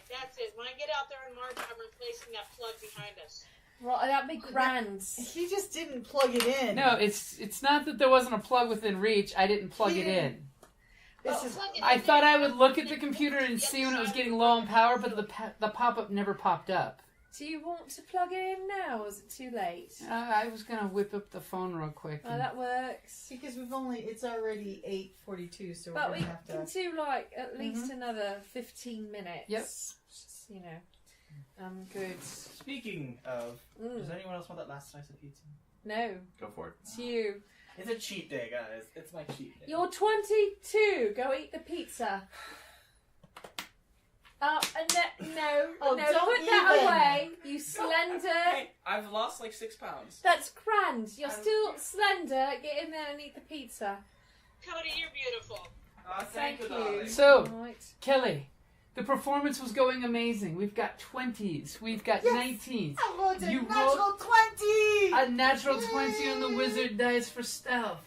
that's it. When I get out there in March, I'm replacing that plug behind us. Right, that'd be grand. He just didn't plug it in. No, it's not that there wasn't a plug within reach. I didn't plug it in. I thought I would look at the computer and see when it was getting low on power, but the pop-up never popped up. Do you want to plug it in now, or is it too late? I was going to whip up the phone real quick. Oh, that works. Because it's already 8:42, so But we're we going to have to... can do like at least another 15 minutes. Yep. Just, you know, good. Speaking of, does anyone else want that last slice of pizza? No, Go for it. it's you. It's a cheat day, guys. It's my cheat day. You're 22. Go eat the pizza. No, Oh, no, don't put that even. away. You slender. Hey, I've lost like 6 pounds. That's grand. You're still slender. Get in there and eat the pizza. Cody, you're beautiful. Thank you. So, Right. Kellie, The performance was going amazing. We've got 20s. We've got 19s. I rolled a You natural 20! A natural 20 on the wizard dice for stealth.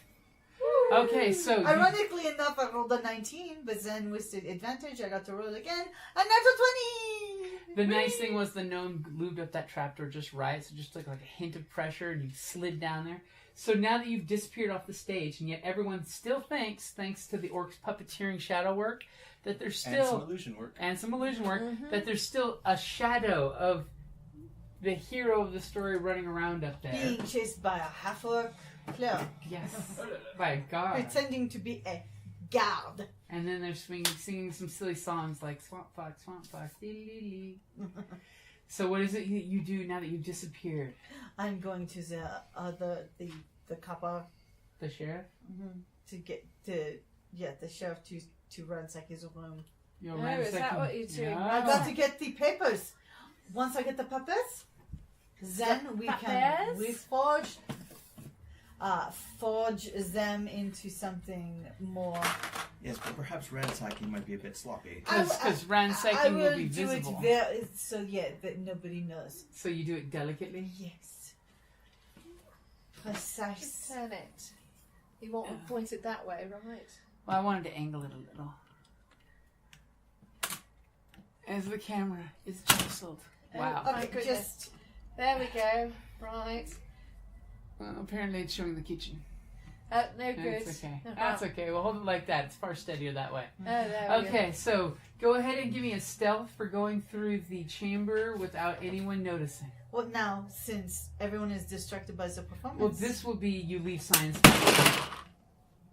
Okay, so... Ironically enough, I rolled a 19, but then with the advantage, I got to roll again. A natural 20! The nice thing was the gnome lubed up that trapdoor just right, so just took like a hint of pressure and you slid down there. So now that you've disappeared off the stage, and yet everyone still thinks, thanks to the orc's puppeteering shadow work, that there's still... And some illusion work. That there's still a shadow of the hero of the story running around up there. Being chased by a half-orc cleric. Yes. By a guard. Pretending to be a guard. And then they're singing some silly songs like Swamp Fox, dee-dee-dee. So what is it you do now that you've disappeared? I'm going to the copper. The sheriff? To get the sheriff to ransack his room. You're Oh, is that what you're doing? I got to get the papers. Once I get the papers, then we can forge them into something more. Yes, but perhaps ransacking might be a bit sloppy. Because ransacking will be visible. So that nobody knows. So you do it delicately? Yes. Precise. Just turn it. You want to point it that way, right? Well, I wanted to angle it a little. As the camera is jostled. Wow. Oh, my goodness. There we go. Right. Well, apparently it's showing the kitchen. No good. That's okay. That's okay. We'll hold it like that. It's far steadier that way. Oh, there we go. Okay, so go ahead and give me a stealth for going through the chamber without anyone noticing. Well, now, since everyone is distracted by the performance. Well, this will be you leave signs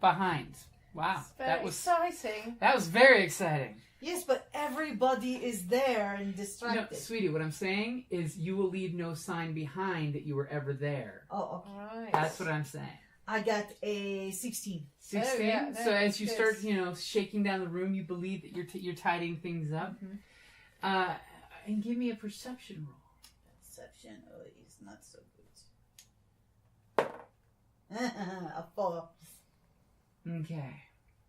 behind. Wow. That was exciting. That was very exciting. Yes, but everybody is there and distracted. No, sweetie, what I'm saying is you will leave no sign behind that you were ever there. Oh, okay. Right. That's what I'm saying. I got a 16. 16. Oh, yeah, So as you good. start, shaking down the room, you believe that you're tidying things up. Mm-hmm. And give me a perception roll. Perception, is not so good. A 4. Okay.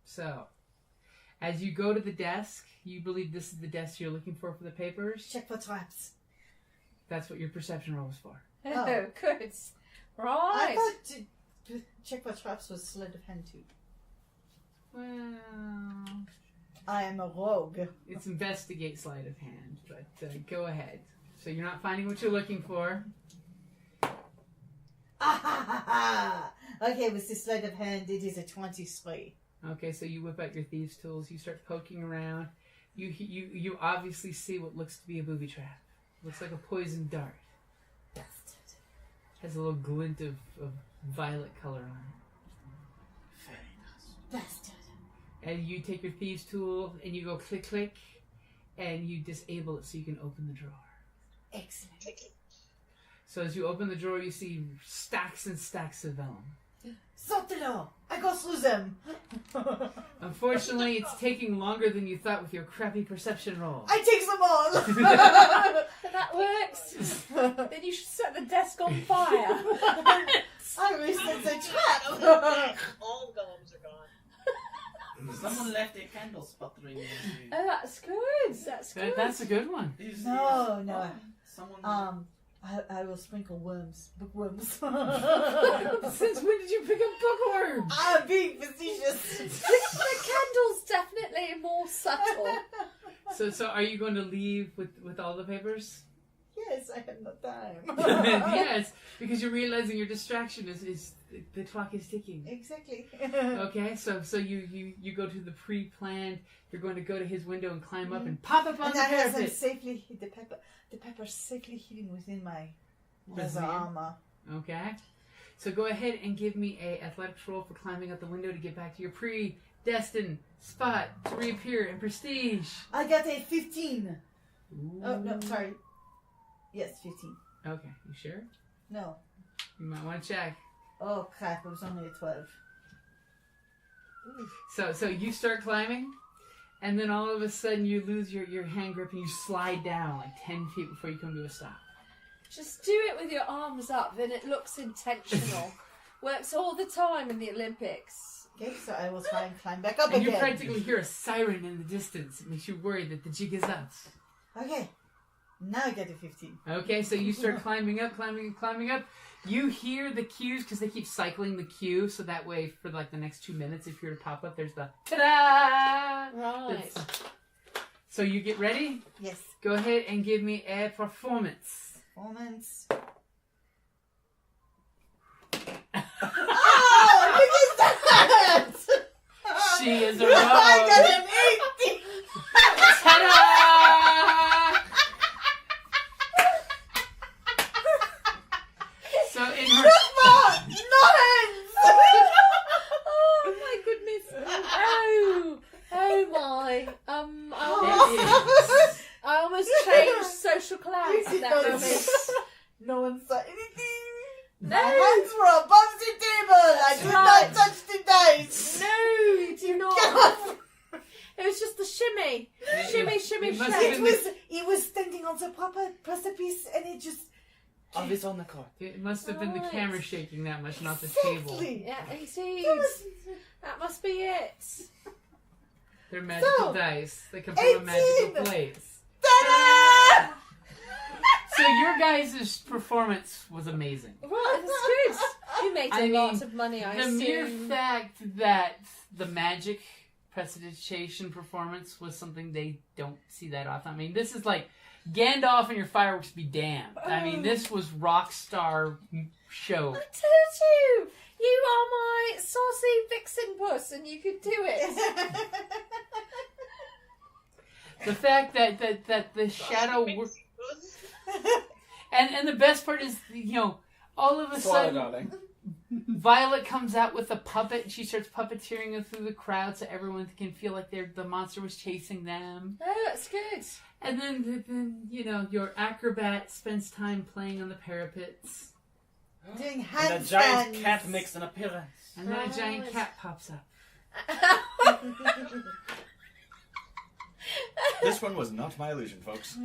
So, as you go to the desk, you believe this is the desk you're looking for the papers. Check for traps. That's what your perception roll was for. Oh, good. Right. I thought check for traps was sleight of hand too. Well, I am a rogue. it's investigate sleight of hand, but go ahead. So you're not finding what you're looking for. Okay, with the sleight of hand, it is a 23. Okay, so you whip out your thieves' tools. You start poking around. You obviously see what looks to be a booby trap. Looks like a poison dart. Bastard. Has a little glint of violet color on it. Very nice. Bastard. And you take your thieves' tool and you go click, click, and you disable it so you can open the drawer. Excellent. So as you open the drawer, you see stacks and stacks of vellum. Sortez-le! I go through them! Unfortunately, it's taking longer than you thought with your crappy perception roll. I take them all! That works. Then you should set the desk on fire. I reset the trap! All golems are gone. Someone left a candle sputtering. Oh, that's good. That's good. That's a good one. No. Someone. I will sprinkle worms. Bookworms. Since when did you pick up bookworms? I'm being facetious. The candle's definitely more subtle. So are you going to leave with all the papers? Yes, I have no time. Yes, because you're realizing your distraction is the clock is ticking. Exactly. Okay, so you go to the pre-planned. You're going to go to his window and climb up and pop up on And the I have them parapet. safely the pepper's safely hidden within my leather Brassiere? armor. Okay, so go ahead and give me a athletics roll for climbing up the window to get back to your predestined spot to reappear in prestige. I got a 15. Ooh. Oh no, sorry. Yes, 15. Okay, you sure? No. You might want to check. Oh crap! It was only a 12. So you start climbing, and then all of a sudden you lose your hand grip and you slide down like 10 feet before you come to a stop. Just do it with your arms up, then it looks intentional. Works all the time in the Olympics. Okay, so I will try and climb back up And you again. practically hear a siren in the distance. It makes you worry that the jig is up. Okay, now I get a 15. Okay, so you start climbing up. You hear the cues because they keep cycling the cue, so that way for like the next 2 minutes, if you're to pop up, there's the ta-da! Right. So you get ready? Yes. Go ahead and give me a performance. Performance. Oh, look at that! She is a I rogue. got an 18! Ta-da! So in her No hands! Oh my goodness! Oh my! I almost changed social class at that moment. No one saw anything. No. My hands were above the table. I did not touch the dice. No, you do not. It was just the shimmy, shimmy, it must shake. have been It was standing on the proper precipice, and it just Of its own accord. It must have been the Right. camera shaking that much, not the table. exactly. Yeah, indeed. That must be it. They're magical So, dice. They come from a 18. magical place. Ta-da! So your guys' performance was amazing. Right, that's good. You made I a lot mean, of money, I The mere assume. fact that the magic prestidigitation performance was something they don't see that often. I mean, this is like Gandalf and your fireworks be damned. I mean, this was rock star show. I told you! You are my saucy vixen puss and you could do it. The fact that the shadow wor- and the best part is, you know, all of a Swallow, sudden darling. Violet comes out with a puppet and she starts puppeteering it through the crowd so everyone can feel like the monster was chasing them. Oh, that's good. And then you know, your acrobat spends time playing on the parapets. Doing And a handstands. giant cat makes an appearance. And then a giant Right. cat pops up. This one was not my illusion, folks.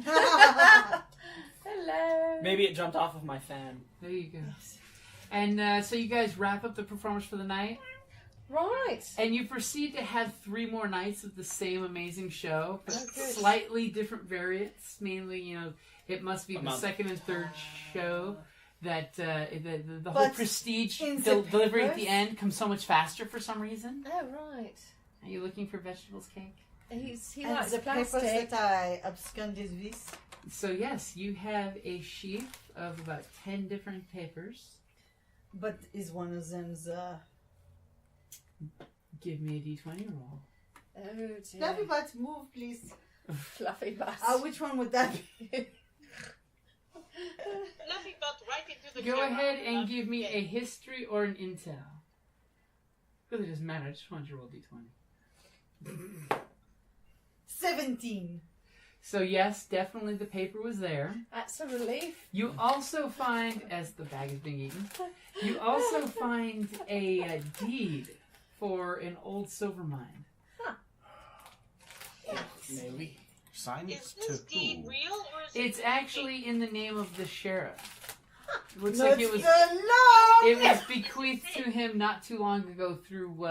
Hello. Maybe it jumped off of my fan. There you go. And so you guys wrap up the performance for the night. Right. And you proceed to have 3 more nights of the same amazing show, but Oh, good. slightly different variants. Mainly, you know, it must be the second and third show that the whole But prestige in the delivery at papers- the end comes so much faster for some reason. Oh, right. Are you looking for vegetables cake? He And likes the papers plastic. that I absconded with. So yes, you have a sheaf of about 10 different papers. But is one of them the... Give me a d20 roll. Oh, dear. Fluffy Butt, move, please. Fluffy butt. Which one would that be? Nothing but right into the Go camera. ahead and give me a history or an intel. Really doesn't matter. I just want you to roll d20. 17. So yes, definitely the paper was there. That's a relief. You also find, as the bag is being eaten, you also find a deed for an old silver mine. Maybe. Signs Is to this deed who? real or is It's it actually in the name of the sheriff. Looks Not like it was alone! it was bequeathed to him not too long ago through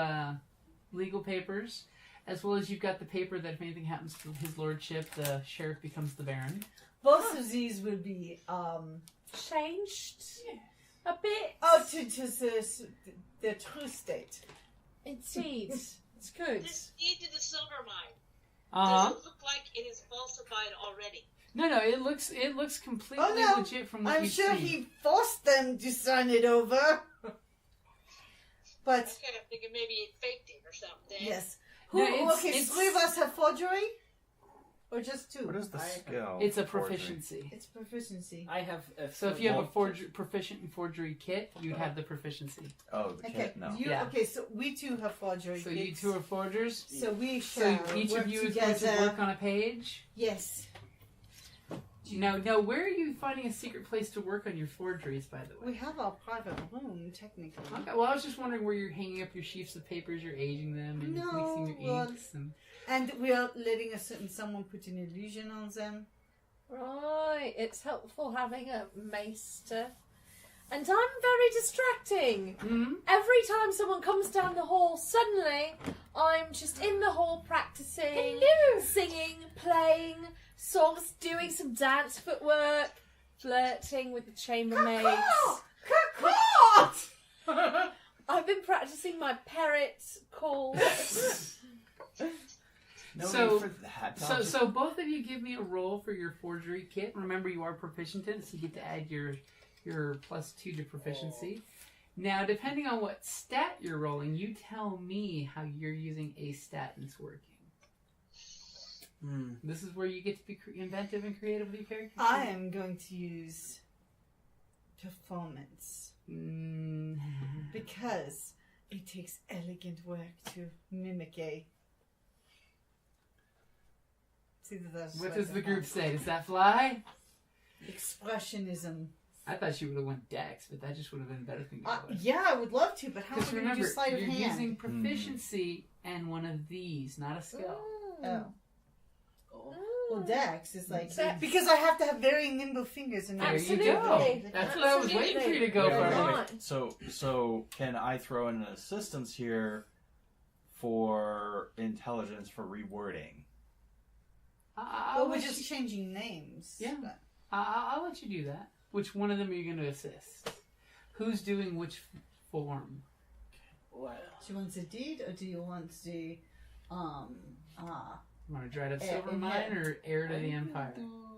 legal papers, as well as you've got the paper that if anything happens to his lordship, the sheriff becomes the baron. Both of these will be Changed a bit. to the true state. Indeed. It's good. this deed to the silver mine? Uh-huh. Does it look like it is falsified already? No, it looks completely Oh, no. legit from what I'm you've sure seen. he forced them to sign it over. But Okay, I'm thinking maybe he faked it or something. yes, No, it's- 3 of us have forgery, or just 2? What is the skill? It's a forgery? proficiency. It's proficiency. I have So if you have a proficient in forgery kit, you'd have the proficiency. Oh, the Okay, kit? No. Yeah. Okay, so we 2 have forgery. So you kits. 2 are forgers. So we So shall each work of you is together. going to work on a page. Yes. Now, where are you finding a secret place to work on your forgeries, by the We way? have our private room, technically. Okay, well, I was just wondering where you're hanging up your sheafs of papers, you're aging them, and No, mixing your well- inks. And... And we are letting someone put an illusion on them. Right. It's helpful having a maester. And I'm very distracting. Mm-hmm. Every time someone comes down the hall, suddenly I'm just in the hall practicing, singing, playing songs, doing some dance footwork, flirting with the chambermaids. I've been practicing my parrot calls. No So- need for that. So both of you give me a roll for your forgery kit. Remember, you are proficient in it, so you get to add your +2 to proficiency. Now, depending on what stat you're rolling, you tell me how you're using a stat and it's working. This is where you get to be inventive and creative with your character. I am going to use performance because it takes elegant work to mimic a. What does the group say? Does that fly? Expressionism. I thought you would have went Dex, but that just would have been a better thing to go with. Yeah, I would love to, but how am I Because going to remember, do sleight of you're hand? using proficiency and one of these, not a skill. Oh. Well, Dex is like Dex. because I have to have very nimble fingers and There Absolutely. you go. That's what I was waiting for you to go Absolutely. for. So can I throw in an assistance here for intelligence for rewording? I'll Well, we're let just you- changing names. Yeah. But- I'll let you do that. Which one of them are you going to assist? Who's doing which form? Well, Do you want the deed or do you want the You want to Dread of Heir- Silvermine or Heir to the I'm Empire? gonna do,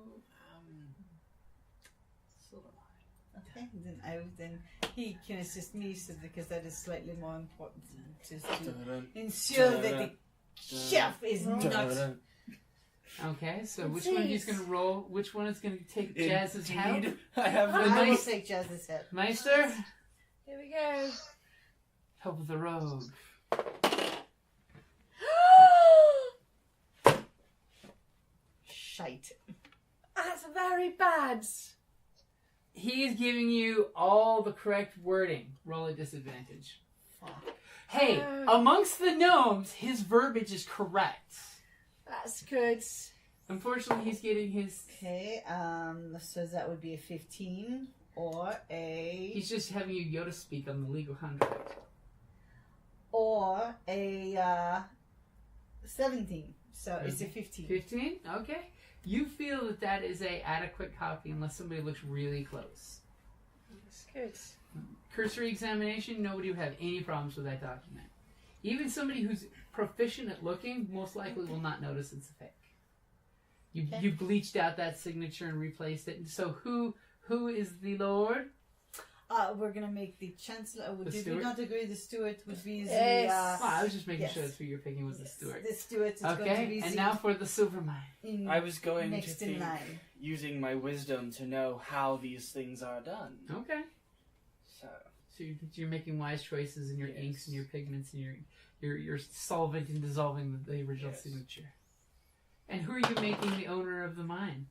Silvermine. Okay, then he can assist me so because that is slightly more important just to ensure that the chef is not. Okay, so which one he's going to roll? Which one is going to take Jazz's help? Indeed, I have the I will Nice. take Jazz's head. Meister, Here we go. help with the rogue. Shite. That's very bad. He is giving you all the correct wording. Roll a disadvantage. Hey, amongst the gnomes, his verbiage is correct. That's good. Unfortunately, he's getting his... Okay, so that would be a 15 or a He's just having you Yoda speak on the legal contract. 17. So it's a 15. 15? Okay. You feel that that is a adequate copy unless somebody looks really close. That's good. Cursory examination, nobody would have any problems with that document. Even somebody who's proficient at looking most likely will not notice it's a fake. You bleached out that signature and replaced it. And so who is the Lord? We're gonna make the Chancellor. The Did we steward? not agree the Steward would be the Yes. Well, I was just making yes. sure that's who you're picking was the steward. The Steward is going to Okay, be and the now for the Silvermine. in I was going to next in think, line. using my wisdom to know how these things are done. Okay. So, So you're making wise choices in your Yes. inks and your pigments and your solvent in dissolving the original Yes. signature. And who are you making the owner of the mine?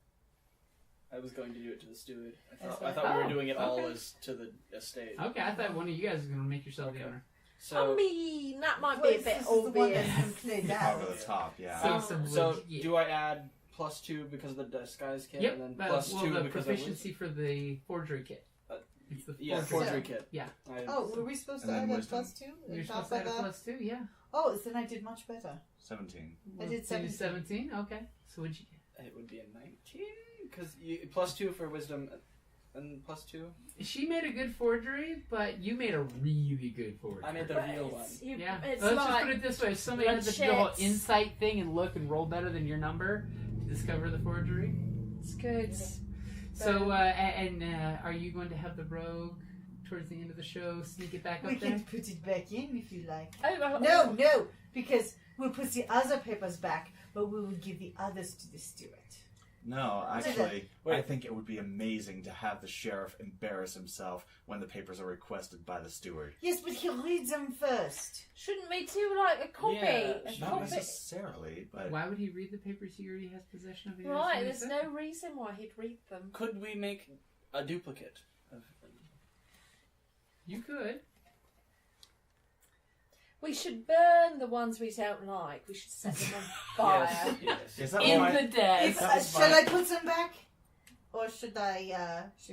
I was going to do it to the steward. That's I thought we Oh, were doing it all okay. as to the estate. Okay, I thought one of you guys was going to make yourself the Okay. owner. So, I mean, that might Well, be a bit this is the one obvious. that's been played out. Over the top, yeah. So do I add +2 because of the disguise kit, Yep, and then but, +2 the because proficiency for the forgery kit. It's the Yeah, forgery. forgery kit. Yeah. Oh, were we supposed to And then add that wisdom. +2? You're Top supposed to add of a that? +2, yeah. Oh, then I did much better. 17. I did 17. 17, okay. So what'd you get? It would be a 19 because +2 for wisdom and +2. She made a good forgery, but you made a really good forgery. I made the But real one. it's, Yeah. it's Let's just like put it this way. If somebody had to do the blood whole shits. insight thing and look and roll better than your number to discover the forgery. it's good. So, are you going to have the rogue towards the end of the show sneak it back We up there? can put it back in if you like. Oh, No, because we'll put the other papers back, but we will give the others to the steward. No, Wait. actually, Wait. I think it would be amazing to have the sheriff embarrass himself when the papers are requested by the steward. Yes, but he'll read them first. Shouldn't we do like a copy? Yeah, a Not copy. necessarily, but Why would he read the papers he already has possession of? Right, there's no reason why he'd read them. Could we make a duplicate of them? You could. We should burn the ones we don't like. We should set them on fire. Yes. is that In why? the desk. That was Shall my- I put them back? Or should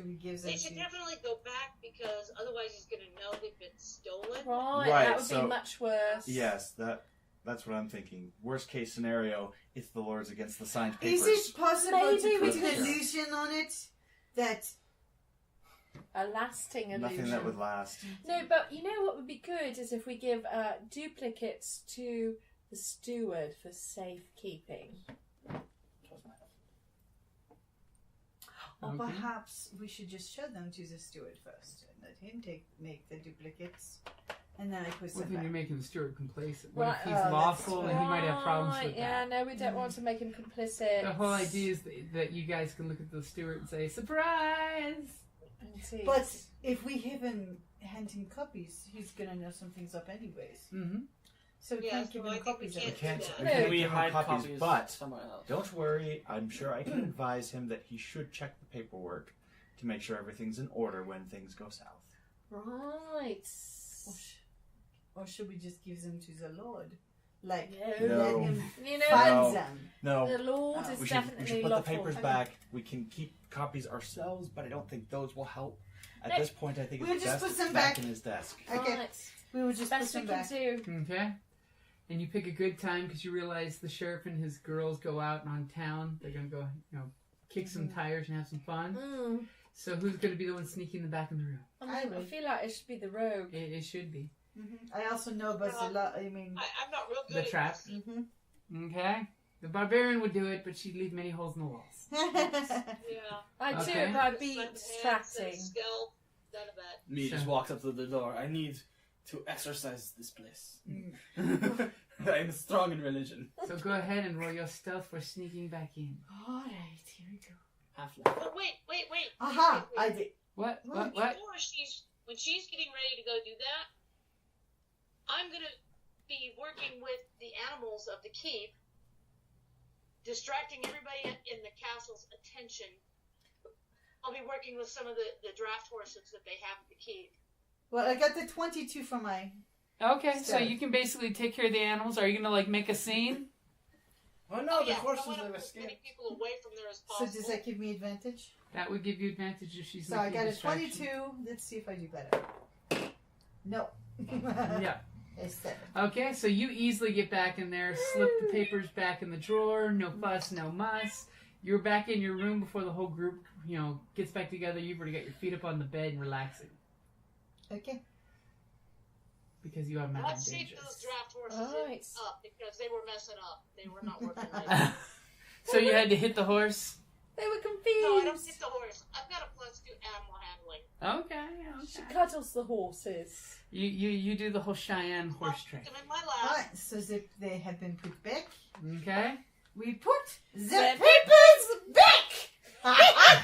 we give them They should to... definitely go back because otherwise he's going to know they've been stolen. Right, Right, that would so- be much worse. Yes, that's what I'm thinking. Worst case scenario, it's the Lords against the signed papers. Is it possible Maybe to we put an could- illusion on it? That... A lasting illusion. Nothing that would last. No, but you know what would be good is if we give duplicates to the steward for safekeeping. Or Okay. perhaps we should just show them to the steward first and let him make the duplicates, and then I put Well, them then back. you're making the steward complacent. What if Right, he's that's lawful and he might have Right, problems with yeah, that? no, we don't want to make him complicit. The whole idea is that you guys can look at the steward and say, surprise! Indeed. But if we hand him copies, he's gonna know something's up anyways. Mm-hmm. So we Yeah, can't so give I him think we copies. can't of We it. can't, do we that. can't We give him hide copies, copies but somewhere else. don't worry. I'm sure I can advise him that he should check the paperwork to make sure everything's in order when things go south. Right. Or should we just give them to the Lord? Like, No. let him You know, find No. them. No, the Lord is we should definitely put the lawful. papers back. We can keep copies ourselves, but I don't think those will help. At No. this point, I think We'll it's just best put it's them back back. in his desk. Okay, Right. we will just put Best we them can back. do. Okay. And you pick a good time because you realize the sheriff and his girls go out on town. They're going to go, kick some tires and have some fun. Mm. So who's going to be the one sneaking in the back of the room? I feel like it should be the rogue. It should be. I also know about a lot. I mean, I'm not real good The at trap. this. Okay. The barbarian would do it, but she'd leave many holes in the walls. Yeah. I do Okay. it by Sleight beat of hand, distracting. Skill, none of that. Me So- just walks up to the door. I need to exorcise this place. I'm strong in religion. So go ahead and roll your stealth for sneaking back in. Alright, here we go. Half-life. Oh, wait. Aha! Wait. I did. What? What? What? When she's getting ready to go do that, I'm going to be working with the animals of the keep, distracting everybody in the castle's attention. I'll be working with some of the draft horses that they have at the keep. Well, I got the 22 for my... Okay, so Stealth. you can basically take care of the animals. Are you going to, make a scene? Oh no, the yeah, horses I want have to move as many escaped. people away from there as So possible. does that give me advantage? That would give you advantage if she's So I making got a distraction. 22. Let's see if I do better. No. Yeah. A 7. Okay, so you easily get back in there, slip the papers back in the drawer, no fuss, no muss. You're back in your room before the whole group, gets back together. You've already got your feet up on the bed and relaxing. Okay. Because you have Mam'selle Let's shake Dangerous. those draft horses Right. up because they were messing up. They were not working right. So you had to hit the horse? They were No, I don't confused. get the horse. I've got a +2 animal handling. Okay. She cuddles the horses. You do the whole Cheyenne horse I'll trick. put them in my lap. Alright, so they have been put back. Okay? We put the The papers back!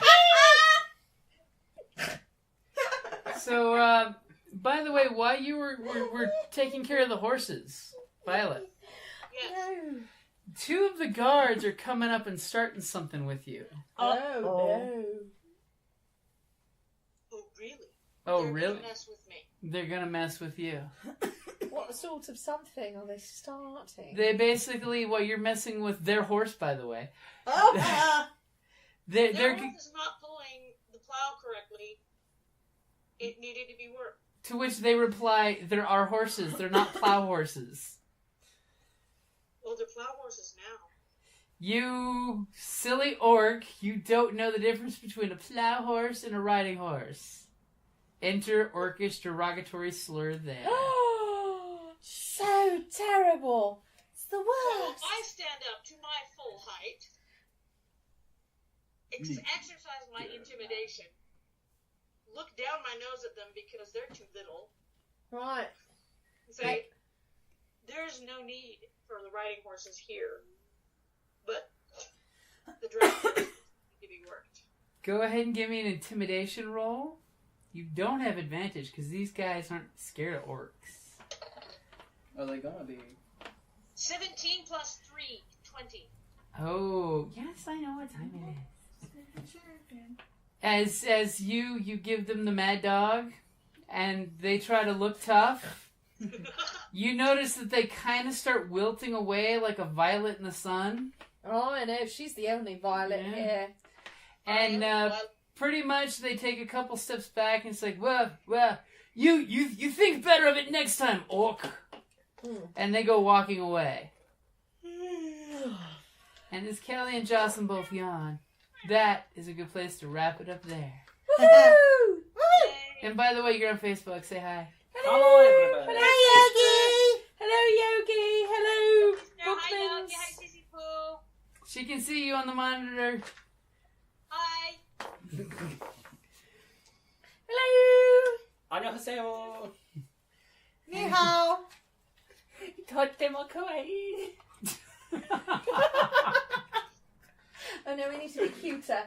So, by the way, while you were taking care of the horses, Violet, Yes. No. 2 of the guards are coming up and starting something with you. Oh, Uh-oh. no. Oh, really? Oh, They're really? gonna mess with me. They're gonna mess with you. What sort of something are they starting? They basically, you're messing with their horse, by the way. Oh, They're Their horse is not pulling the plow correctly. It needed to be worked. to which they reply, "There are horses. They're not plow horses." Well, they're plow horses now. You silly orc! You don't know the difference between a plow horse and a riding horse. Enter orcish derogatory slur there. So terrible. It's the So worst. I stand up to my full height, exercise my intimidation, look down my nose at them because they're too little, Right. and say, there's no need for the riding horses here, but the draft horses need to be worked. Go ahead and give me an intimidation roll. You don't have advantage because these guys aren't scared of orcs. Are they gonna be? 17 plus 3, 20. Oh, yes, I know what time it is. As you give them the mad dog, and they try to look tough, you notice that they kind of start wilting away like a violet in the sun. Oh, I know. She's the only violet Yeah. here. And pretty much they take a couple steps back and it's like, well, you think better of it next time, orc. And they go walking away. And as Kellie and Jocelyne both yawn, that is a good place to wrap it up there. Woohoo! And by the way, you're on Facebook. Say hi. Hello, everybody. Hi, Yogi! Hello, Yogi! Hello, Hi, Bookmans! hi, Sissy Pooh. She can see you on the monitor. Hi. Hello! 안녕하세요. Ni hao. Totemo kawaii. Oh no, we need to be cuter.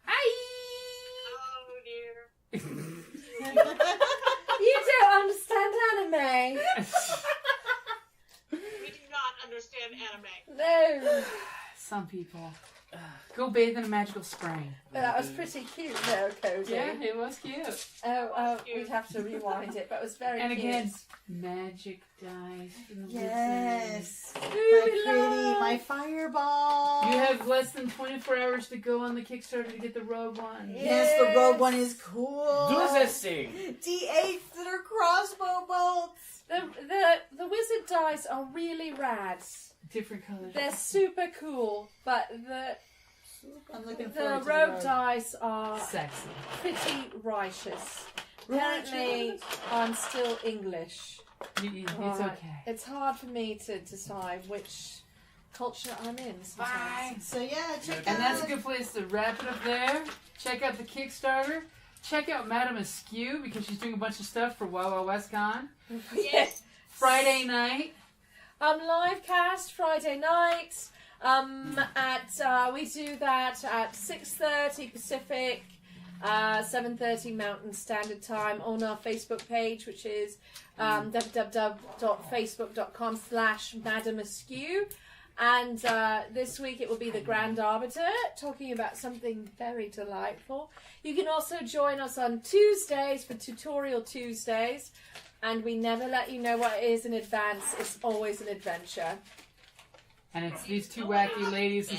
Hi! Oh dear. You don't understand anime. We do not understand anime. No. Some people. Go bathe in a magical spring. That was pretty cute though, Cody. Yeah, it was cute. We'd have to rewind it, but it was very And cute. again, magic dice from the Yes. Ooh, My pretty, love. my fireball. wizard. You have less than 24 hours to go on the Kickstarter to get the rogue one. Yes, the rogue one is cool. Do this thing. D8s that are crossbow bolts. The wizard dice are really rad. Different colors. They're super cool, but I'm looking the forward to rogue the dice are Sexy. pretty righteous. Apparently, I'm still English. It's Alright. okay. It's hard for me to decide which culture I'm in sometimes. So yeah, check out. And that's a good place to wrap it up there. Check out the Kickstarter. Check out Madame Askew because she's doing a bunch of stuff for Wild Wild West Con. Yes. Friday night. Live cast Friday night. We do that at 6:30 Pacific, 7:30 Mountain Standard Time on our Facebook page, which is www.facebook.com/Madame Askew. And this week it will be the Grand Arbiter, talking about something very delightful. You can also join us on Tuesdays for Tutorial Tuesdays. And we never let you know what it is in advance. It's always an adventure. And it's these two wacky ladies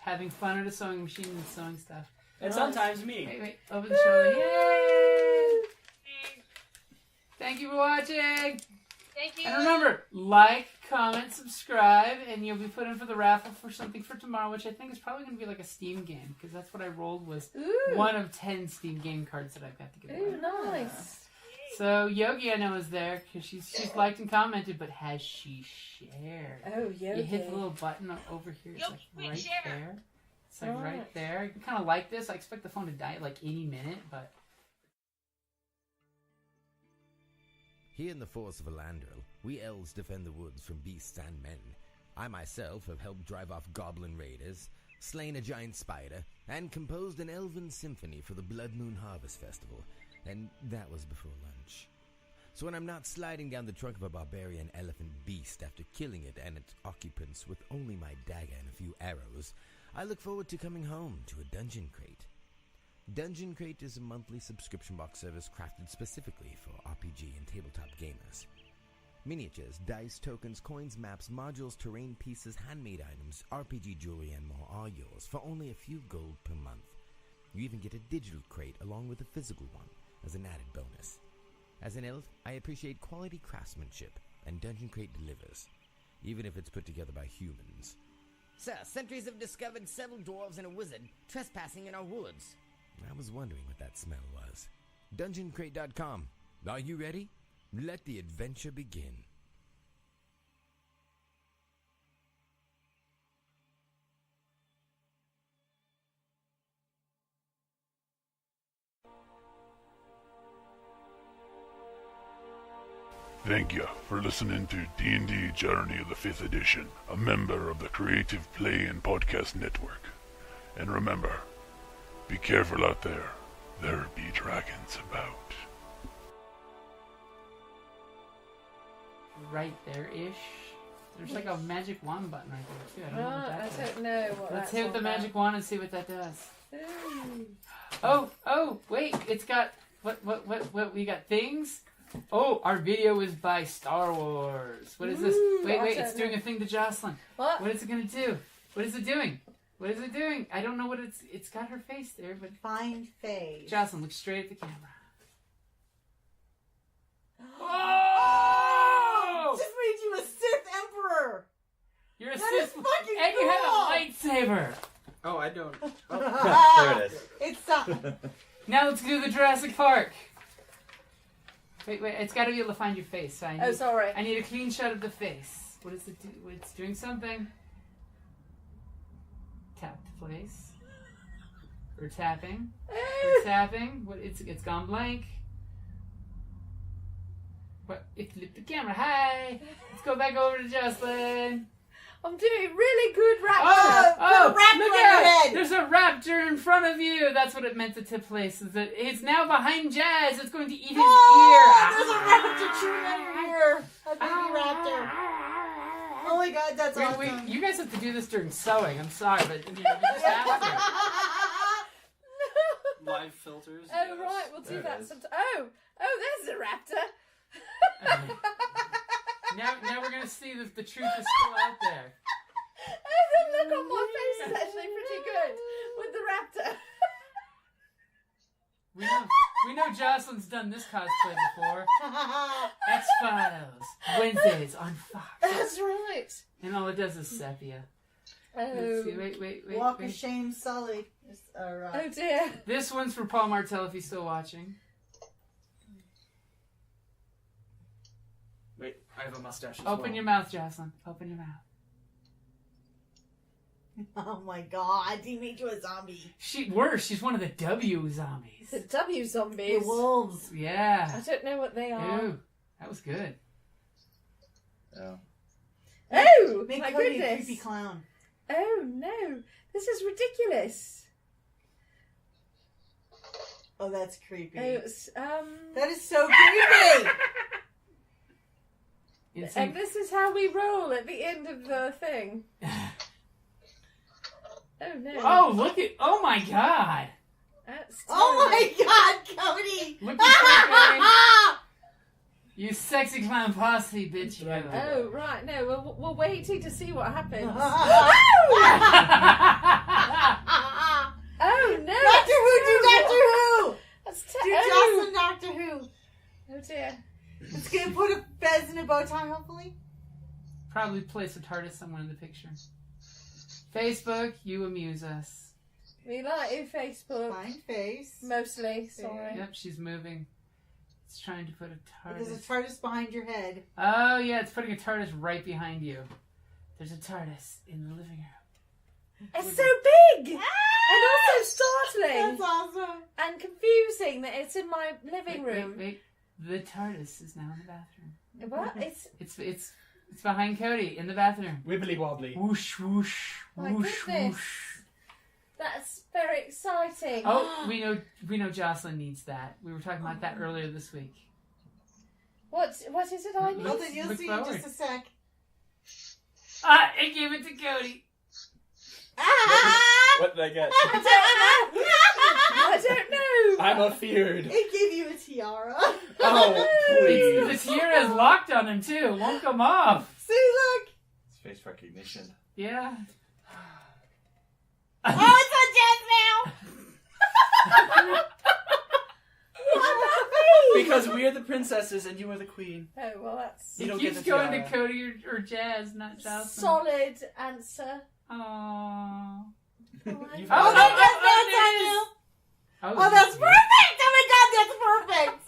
having fun at a sewing machine and sewing stuff. And sometimes me. Wait, over the shoulder. Yay! Thank you for watching. Thank you. And remember, like, comment, subscribe, and you'll be put in for the raffle for something for tomorrow, which I think is probably going to be like a Steam game, because that's what I rolled was Ooh. one of 10 Steam game cards that I've got to give away. Ooh, nice. So Yogi, I know, is there because she's liked and commented, but has she shared? Oh, Yogi. You hit the little button over here. It's Yogi, like quick right share. there. It's like Alright. right there. You kind of like this. I expect the phone to die like any minute, but Here in the forest of Elandril, we elves defend the woods from beasts and men. I myself have helped drive off goblin raiders, slain a giant spider, and composed an elven symphony for the Blood Moon Harvest Festival. And that was before lunch. So when I'm not sliding down the trunk of a barbarian elephant beast after killing it and its occupants with only my dagger and a few arrows, I look forward to coming home to a Dungeon Crate. Dungeon Crate is a monthly subscription box service crafted specifically for RPG and tabletop gamers. Miniatures, dice, tokens, coins, maps, modules, terrain pieces, handmade items, RPG jewelry, and more are yours for only a few gold per month. You even get a digital crate along with a physical one as an added bonus. As an elf, I appreciate quality craftsmanship, and Dungeon Crate delivers, even if it's put together by humans. Sir, sentries have discovered several dwarves and a wizard trespassing in our woods. I was wondering what that smell was. DungeonCrate.com. Are you ready? Let the adventure begin. Thank you for listening to D&D Journey of the 5th Edition, a member of the Creative Play and Podcast Network. And remember, be careful out there. There be dragons about. right there-ish. There's like a magic wand button right there too. I don't know what that I does. don't know what Let's that's hit all the about. magic wand and see what that does. Ooh. Oh, wait, it's got, what, we got things? Oh, our video is by Star Wars. What is this? Ooh, Wait, I it's don't doing know. a thing to Jocelyne. What? What is it going to do? What is it doing? What is it doing? I don't know what it's got her face there, but... Find face. Jocelyne, look straight at the camera. Oh! Just made you a Sith Emperor! You're a That Sith... is fucking And cool! you have a lightsaber! Oh, I don't. Oh. There it is. It's up. Now let's do the Jurassic Park. Wait, it's got to be able to find your face. So sorry. I need a clean shot of the face. What is it do? It's doing something. Tap to place. We're tapping. We're tapping. What? It's gone blank. What? It flipped the camera. Hi. Let's go back over to Jocelyne. I'm doing really good raptor. Oh, raptor look on your out! head. There's a raptor in front of you. That's what it meant to tip place. Is that it's now behind Jaaz. It's going to eat his ear. There's a raptor chewing on your ear. A baby raptor. Oh my god, that's awesome. Wait, you guys have to do this during sewing. I'm sorry, but you just have to. Live filters. Oh, right, we'll do that sometime. Oh, there's a raptor. Now we're going to see if the truth is still out there. Oh, the look on my face is actually pretty good with the raptor. We know Jocelyne's done this cosplay before. X-Files, Wednesdays on Fox. That's right. And all it does is sepia. Oh. Let's see, wait. Walk of Shame Sully. Oh dear. This one's for Paul Martell if he's still watching. Wait, I have a mustache as Open well. your mouth, Jocelyne. Open your mouth. Oh my god, he made you a zombie. She's one of the W zombies. The W zombies. The wolves. Yeah. I don't know what they are. Ooh, that was good. Oh. Oh, Make my Cody a goodness. creepy clown. Oh no, this is ridiculous. Oh, that's creepy. Oh, it's, that is so creepy. And this is how we roll at the end of the thing. Oh no. Oh, look at... Oh my god. That's oh my god, Cody. Look at you sexy clown posse, bitch. You. Oh, right. No, we're waiting to see what happens. Oh no. Doctor Who, do Doctor Who. That's Do Jocelyne Doctor Who. Oh dear. It's gonna put a fez in a bow tie, hopefully. Probably place a TARDIS somewhere in the picture. Facebook, you amuse us. We like you, Facebook. Find face. Mostly, sorry. Yep, she's moving. It's trying to put a TARDIS. There's a TARDIS behind your head. Oh yeah, it's putting a TARDIS right behind you. There's a TARDIS in the living room. It's so big! And also startling. That's awesome. And confusing that it's in my living room. Wait. The TARDIS is now in the bathroom. What? It's behind Cody in the bathroom. Wibbly wobbly. Whoosh whoosh My whoosh goodness. whoosh. That's very exciting. Oh, we know Jocelyne needs that. We were talking about that earlier this week. What is it I need? Well, then you'll Look see in forward. just a sec. It gave it to Cody. What did I get? I don't know. I'm afeared. It gave you a tiara. Oh, please. The tiara is locked on him too. Won't come off. See, look. It's face recognition. Yeah. Oh, it's on Jazz now. What about me? Because we are the princesses and you are the queen. Oh, well, that's You He don't keeps get the going tiara. to Cody or Jaaz, not Jocelyne. solid answer. Aww. You've Oh, had no, it. that's on you. Oh, that's perfect. Oh my god, that's perfect.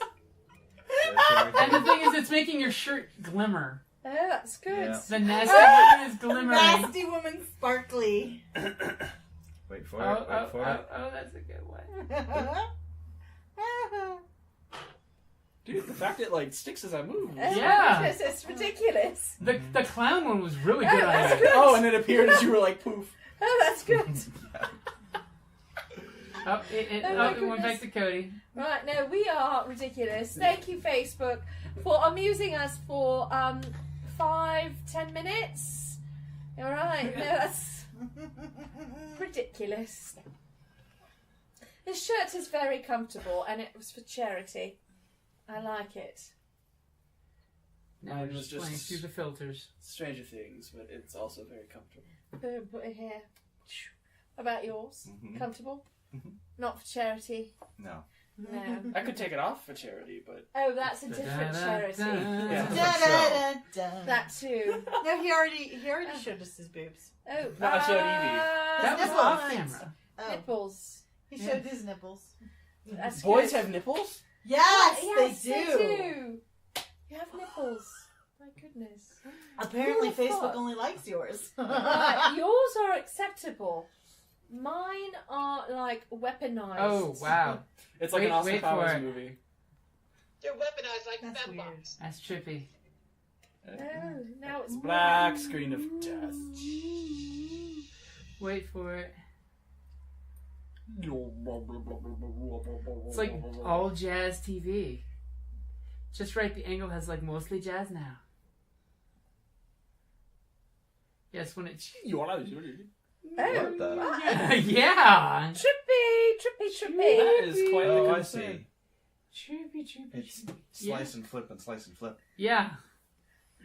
And the thing is, it's making your shirt glimmer. Oh, that's good. Yeah. The nasty woman is glimmering. Nasty woman sparkly. Wait for it. Wait for it. Oh, that's a good one. Dude, the fact it like sticks as I move. Oh, my Yeah. goodness, it's ridiculous. The clown one was really good Oh, on that's you. good. Oh, and it appeared as you were like poof. Oh, that's good. Oh, it Oh, my went back goodness. to Cody. Right, no, we are ridiculous. Thank you, Facebook, for amusing us for 5-10 minutes. All right, no, that's ridiculous. This shirt is very comfortable, and it was for charity. I like it. Now Mine we're was just playing just- through the filters. Stranger Things, but it's also very comfortable. Boom, put it here. about yours? Mhm. Comfortable? Mhm. Not for charity? No. No. I could take it off for charity, but Oh, that's a different charity. Yeah. Da-da-da-da. That too. No, he already showed us his boobs. Oh, No, I showed Evie. That was nipples. off camera. Oh, Nipples. he showed his nipples. That's boys good. have nipples. Yes, Yes, they do. You have nipples. My goodness. Apparently, Who would've Facebook thought? only likes yours. Right, yours are acceptable. Mine are like weaponized. Oh, wow. It's like an Wait- Austin wait for Powers it. movie. They're weaponized like That's weird. fembots. That's trippy. Oh, now it's Black screen of death. Wait for it. It's like all jazz TV. Just right, the angle has like mostly jazz now. Yes, when it. Oh, What the? Yeah! trippy. That is quite the Oh, I concern. see. Trippy. It's Yeah. slice and flip and slice and flip. Yeah,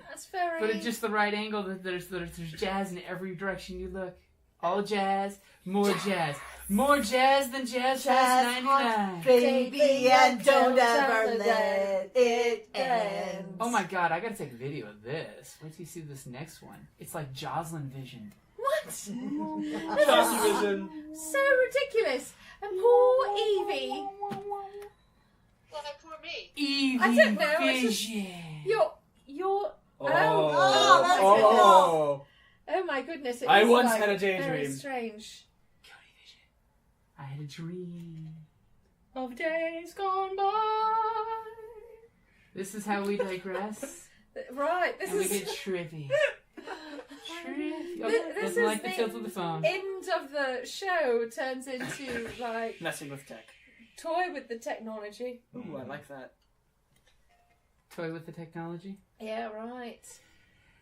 That's very. but at just the right angle. That there's jazz in every direction you look. All jazz, more jazz. More jazz than Jazz Fest 99. Baby, and don't ever let it end. Oh my god, I gotta take a video of this. Wait till you see this next one. It's like Jocelyne vision. What? Jocelyne vision. So ridiculous. And poor Evie. Well, poor me. Evie I don't know, it's just- vision. You're. Oh, that's oh. Oh my goodness! It I is, once like, had a very daydream. strange. Cody vision. I had a dream of days gone by. This is how we digress. Right. This And we is get trippy. Trippy. Oh, This doesn't is like the tilt of the phone. end of the show. Turns into like Messing with tech. toy with the technology. Ooh, I like that. Toy with the technology. Yeah. Right.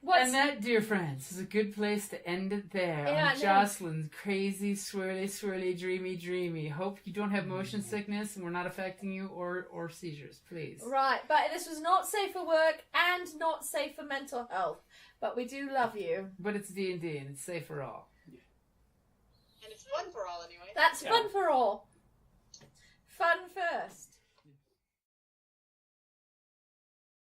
What's And that, dear friends, is a good place to end it there. Yeah, on no. Jocelyne's crazy, swirly, dreamy. Hope you don't have motion sickness and we're not affecting you or seizures, please. right? But this was not safe for work and not safe for mental health. But we do love you. But it's D&D and it's safe for all. And it's fun for all anyway. That's Yeah. fun for all. Fun first.